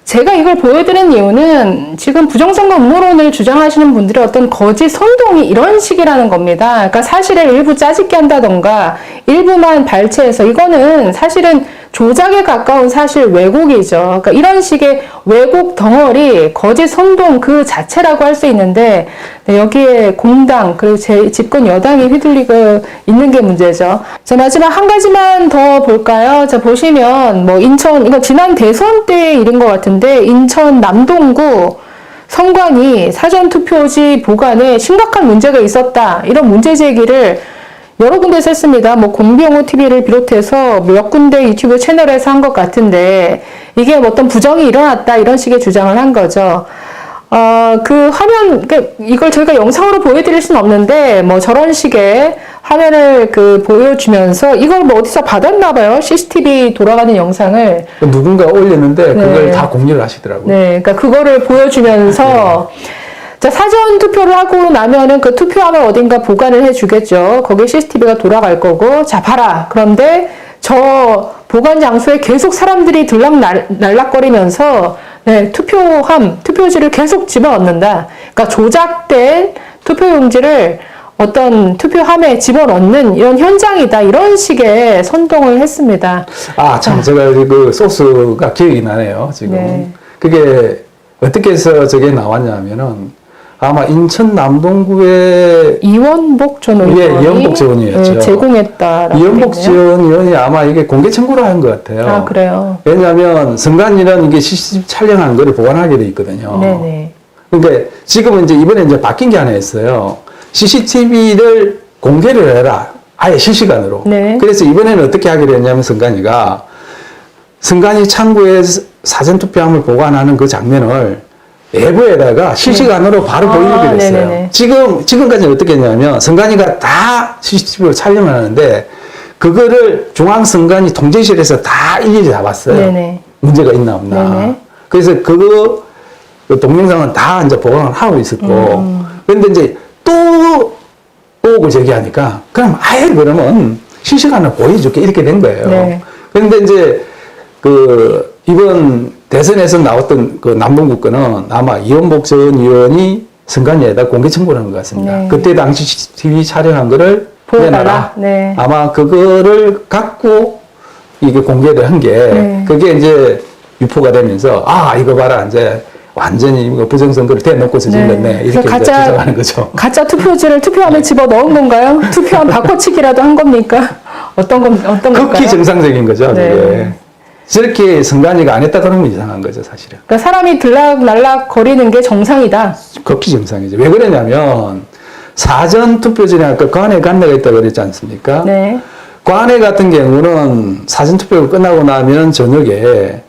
제가 이걸 보여드린 이유는 지금 부정선거 음모론을 주장하시는 분들의 어떤 거짓 선동이 이런 식이라는 겁니다. 그러니까 사실을 일부 짜집게 한다던가 일부만 발췌해서 이거는 사실은 조작에 가까운 사실 왜곡이죠. 그러니까 이런 식의 왜곡 덩어리, 거짓 선동 그 자체라고 할 수 있는데 네, 여기에 공당 그리고 제 집권 여당이 휘둘리고 있는 게 문제죠. 자, 마지막 한 가지만 더 볼까요? 자, 보시면 뭐 인천 이거 지난 대선 때 일인 것 같은데 인천 남동구 선관위 사전투표지 보관에 심각한 문제가 있었다. 이런 문제 제기를 여러 군데서 했습니다. 뭐 공병호 TV를 비롯해서 몇 군데 유튜브 채널에서 한 것 같은데 이게 뭐 어떤 부정이 일어났다 이런 식의 주장을 한 거죠. 그 화면, 이걸 저희가 영상으로 보여드릴 수는 없는데 뭐 저런 식의 화면을 보여주면서 이걸 뭐 어디서 받았나 봐요. CCTV 돌아가는 영상을. 누군가 올렸는데 그걸 네. 다 공유를 하시더라고요. 네, 그러니까 그거를 보여주면서 자, 사전 투표를 하고 나면은 그 투표함을 어딘가 보관을 해주겠죠. 거기에 CCTV가 돌아갈 거고, 자, 봐라. 그런데 저 보관 장소에 계속 사람들이 들락날락거리면서 네, 투표지를 계속 집어넣는다. 그러니까 조작된 투표용지를 어떤 투표함에 집어넣는 이런 현장이다. 이런 식의 선동을 했습니다. 아, 참, 제가 그 소스가 기억이 나네요, 지금. 네. 그게 어떻게 해서 저게 나왔냐면은 아마 인천 남동구에 이원복 전 의원이 예, 이원복 전 의원이었죠. 네, 제공했다라고 이원복 되어 전 있네요. 의원이 아마 이게 공개 청구를 한 것 같아요. 아, 그래요? 왜냐하면 선관위는 이게 CCTV 촬영한 거를 보관하게 돼 있거든요. 네네. 그러니까 지금은 이제 이번에 이제 바뀐 게 하나 있어요. CCTV를 공개를 해라. 아예 실시간으로. 네. 그래서 이번에는 어떻게 하게 됐냐면 선관위 창구에 사전투표함을 보관하는 그 장면을 앱에다가 실시간으로 바로 보이게 됐어요. 네네네. 지금까지는 어떻게 했냐면 선관위가 다 CCTV로 촬영을 하는데 그거를 중앙선관위 통제실에서 다 일일이 잡았어요. 네네. 문제가 있나 없나. 네네. 그래서 그 동영상은 다 이제 보관을 하고 있었고, 그런데 이제 또 오고 제기하니까, 그럼 아예 그러면 실시간으로 보여줄게 이렇게 된 거예요. 네. 그런데 이제 이번 대선에서 나왔던 그 남동구 거는 아마 이원복 전 의원이 선관위에다 공개 청구를 한 것 같습니다. 네. 그때 당시 CCTV 촬영한 거를 보여달라. 내놔라. 네. 아마 그거를 갖고 이게 공개를 한 게, 네. 그게 이제 유포가 되면서, 아, 이거 봐라, 이제 완전히 이거 부정선거를 대놓고서 질렀네. 네. 이렇게 그래서 이제 주장하는 거죠. 가짜 투표지를 투표함에 집어 넣은 건가요? 투표함 바꿔치기라도 한 겁니까? 어떤 걸까요? 극히 정상적인 거죠. 네. 그게. 저렇게 선관위가 안 했다 그러면 이상한 거죠, 사실은. 그러니까 사람이 들락날락 거리는 게 정상이다. 극히 정상이죠. 왜 그러냐면, 사전투표전에 아까 관외 간내가 있다고 그랬지 않습니까? 네. 관외 같은 경우는 사전투표가 끝나고 나면 저녁에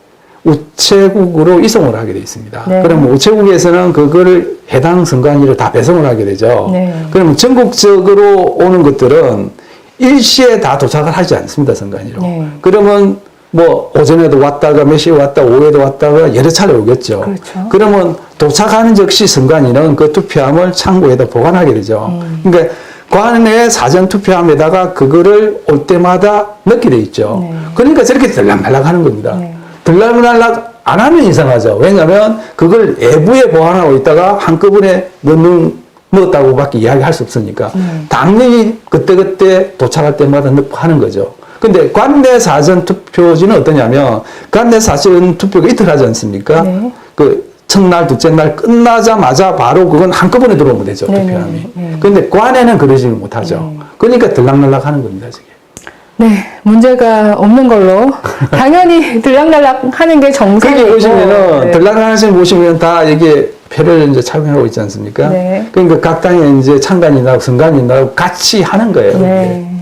우체국으로 이송을 하게 돼 있습니다. 네. 그러면 우체국에서는 그거를 해당 선관위로 다 배송을 하게 되죠. 네. 그러면 전국적으로 오는 것들은 일시에 다 도착을 하지 않습니다, 선관위로. 네. 그러면 뭐 오전에도 왔다가 몇 시에 왔다 오후에도 왔다가 여러 차례 오겠죠. 그렇죠. 그러면 도착하는 즉시 선관위는 그 투표함을 창구에다 보관하게 되죠. 그러니까 관내 사전 투표함에다가 그거를 올 때마다 넣게 돼 있죠. 네. 그러니까 저렇게 들락날락 하는 겁니다. 네. 들락날락 안 하면 이상하죠. 왜냐하면 그걸 외부에 보관하고 있다가 한꺼번에 넣었다고밖에 이야기할 수 없으니까 당연히 그때그때 도착할 때마다 넣고 하는 거죠. 근데 관내 사전 투표지는 어떠냐면 관내 사전 투표가 이틀 하지 않습니까? 네. 그 첫날, 둘째 날 끝나자마자 바로 그건 한꺼번에 들어오면 되죠, 네네. 투표함이. 네. 근데 관에는 그러지 못하죠. 그러니까 들락날락 하는 겁니다, 저게. 네, 문제가 없는 걸로. 당연히 들락날락 하는 게 정상이고. 거기 보시면은, 네. 들락날락 하시는 보시면 다 이게 표를 이제 착용하고 있지 않습니까? 네. 그러니까 각 당에 이제 창간인하고 선관인하고 같이 하는 거예요. 이게. 네.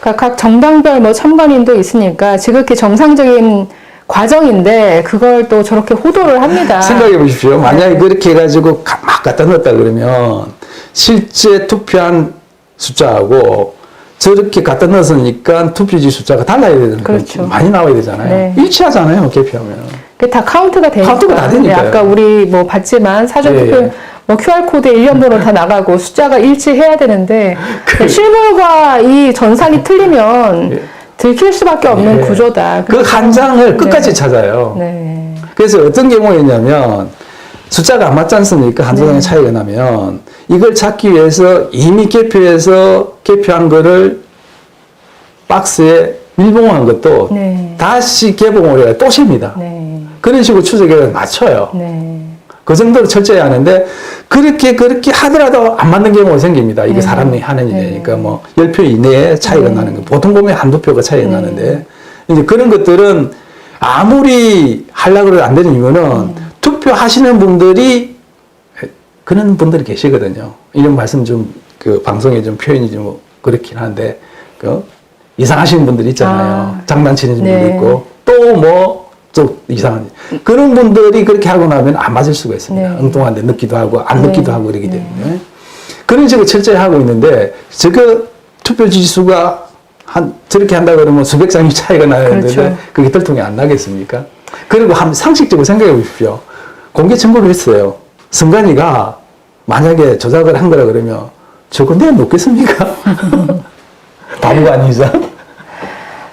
그러니까 각 정당별 뭐 참관인도 있으니까 지극히 정상적인 과정인데 그걸 또 저렇게 호도를 합니다. 생각해 보십시오. 만약에 네. 그렇게 해가지고 막 갖다 넣었다 그러면 실제 투표한 숫자하고 저렇게 갖다 넣었으니까 투표지 숫자가 달라야 되는 그렇죠. 많이 나와야 되잖아요. 네. 일치하잖아요, 개표하면. 그게 다 카운트가 되니까. 카운트가 다 되니까요. 아까 우리 뭐 봤지만 사전투표 예. 뭐 QR코드에 일련번호 다 나가고 숫자가 일치해야 되는데 실물과 이 전산이 틀리면 예. 들킬 수밖에 없는 예. 구조다. 그 한 장을 끝까지 네. 찾아요. 네. 그래서 어떤 경우였냐면 숫자가 안 맞지 않습니까? 한 장의 차이가 나면 이걸 찾기 위해서 이미 개표해서 개표한 거를 박스에 밀봉한 것도 네. 다시 개봉을 해야 또 셉니다. 네. 그런 식으로 추적해서 맞춰요. 네. 그 정도로 철저히 하는데 그렇게 하더라도 안 맞는 경우가 생깁니다. 이게 네. 사람이 하는 네. 일이니까 뭐 10표 이내에 차이가 나는 거. 보통 보면 한두 표가 차이가 나는데 이제 그런 것들은 아무리 하려고 해도 안 되는 이유는 투표하시는 분들이 그런 분들이 계시거든요. 이런 말씀 좀 그 방송에 좀 표현이 좀 그렇긴 한데 그 이상하신 분들이 있잖아요. 장난치는 분도 네. 있고 또 뭐 좀 이상한 그런 분들이 그렇게 하고 나면 안 맞을 수가 있습니다. 네. 엉뚱한데 넣기도 하고 안 네. 넣기도 하고 이러기 때문에 그런 식으로 철저히 하고 있는데 저거 투표 지수가 저렇게 한다 그러면 수백 장이 차이가 나야 되는데 그렇죠. 그게 들통이 안 나겠습니까? 그리고 상식적으로 생각해 보십시오. 공개 청구를 했어요. 선관위가 만약에 조작을 한 거라 그러면 저거 내놓겠습니까? 바보가 아닌 이상?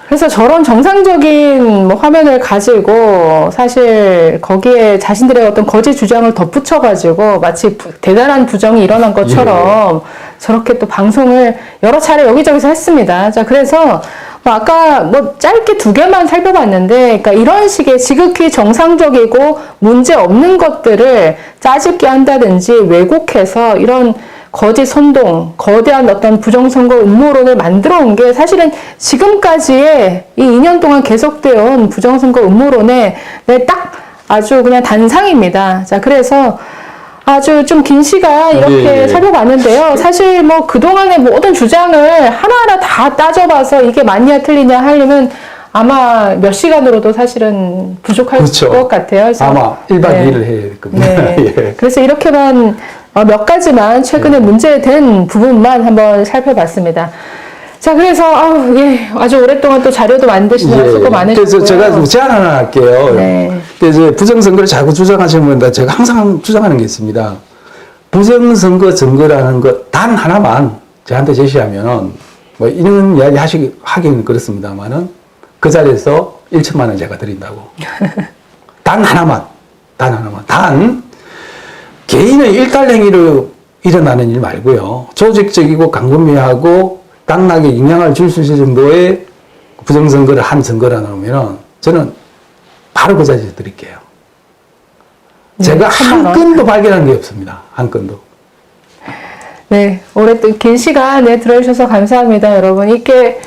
그래서 저런 정상적인 뭐 화면을 가지고 사실 거기에 자신들의 어떤 거짓 주장을 덧붙여가지고 마치 대단한 부정이 일어난 것처럼 저렇게 또 방송을 여러 차례 여기저기서 했습니다. 자, 그래서 뭐 아까 뭐 짧게 2개만 살펴봤는데, 그러니까 이런 식의 지극히 정상적이고 문제 없는 것들을 짜집게 한다든지 왜곡해서 이런 거짓 선동, 거대한 어떤 부정선거 음모론을 만들어 온 게 사실은 지금까지의 이 2년 동안 계속되어 온 부정선거 음모론의 딱 아주 그냥 단상입니다. 자, 그래서 아주 좀 긴 시간 이렇게 살펴봤는데요. 사실 뭐 그동안의 모든 주장을 하나하나 다 따져봐서 이게 맞냐 틀리냐 하려면 아마 몇 시간으로도 사실은 부족할 그렇죠. 것 같아요. 그래서 아마 1박 네. 2일을 해야 되거든요. 네. 예. 그래서 이렇게만 몇 가지만 최근에 문제된 부분만 한번 살펴봤습니다. 자, 그래서 아주 오랫동안 또 자료도 만드시느라 수고 많으셨고요. 그래서 제가 제안 하나 할게요. 네. 이제 부정선거를 자꾸 주장하시는 분들 제가 항상 주장하는 게 있습니다. 부정선거 증거라는 것 단 하나만 저한테 제시하면 뭐 이런 이야기 하기는 그렇습니다만은 그 자리에서 1천만 원 제가 드린다고. 단 하나만. 단 개인의 일탈행위로 일어나는 일 말고요. 조직적이고 강금미하고 당락에 영향을 줄 수 있을 정도의 부정선거를 한 선거라고 하면 저는 바로 그 자리에서 드릴게요. 제가 한 건도 발견한 게 없습니다. 한 건도. 네, 오랫동안 긴 시간에 들어주셔서 감사합니다, 여러분. 이렇게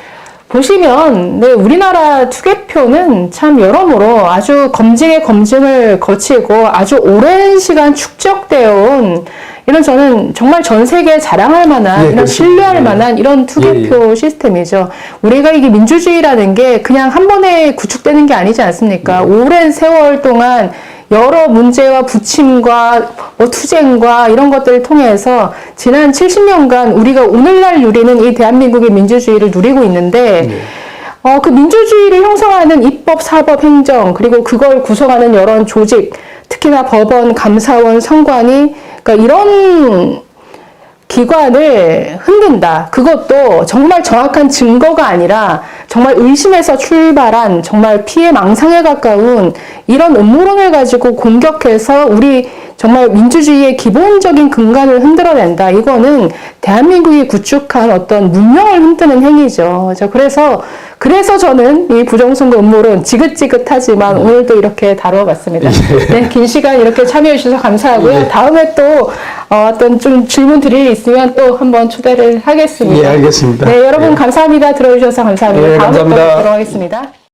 보시면, 네, 우리나라 투개표는 참 여러모로 아주 검증의 검증을 거치고 아주 오랜 시간 축적되어 온 이런 저는 정말 전 세계에 자랑할 만한, 이런 신뢰할 만한 이런 투개표 시스템이죠. 우리가 이게 민주주의라는 게 그냥 한 번에 구축되는 게 아니지 않습니까? 오랜 세월 동안 여러 문제와 부침과 투쟁과 이런 것들을 통해서 지난 70년간 우리가 오늘날 누리는 이 대한민국의 민주주의를 누리고 있는데 그 민주주의를 형성하는 입법, 사법, 행정 그리고 그걸 구성하는 여러 조직, 특히나 법원, 감사원, 선관위 그러니까 이런 기관을 흔든다. 그것도 정말 정확한 증거가 아니라 정말 의심에서 출발한 정말 피해 망상에 가까운 이런 음모론을 가지고 공격해서 우리 정말 민주주의의 기본적인 근간을 흔들어낸다. 이거는 대한민국이 구축한 어떤 문명을 흔드는 행위죠. 그래서 저는 이 부정선거 음모론 지긋지긋하지만 오늘도 이렇게 다뤄봤습니다. 네, 긴 시간 이렇게 참여해 주셔서 감사하고요. 다음에 또 어떤 좀 질문 드릴 일 있으면 또 한번 초대를 하겠습니다. 예, 알겠습니다. 네, 여러분 감사합니다. 들어주셔서 감사합니다. 예, 다음에 또 감사합니다. 뵙도록 하겠습니다.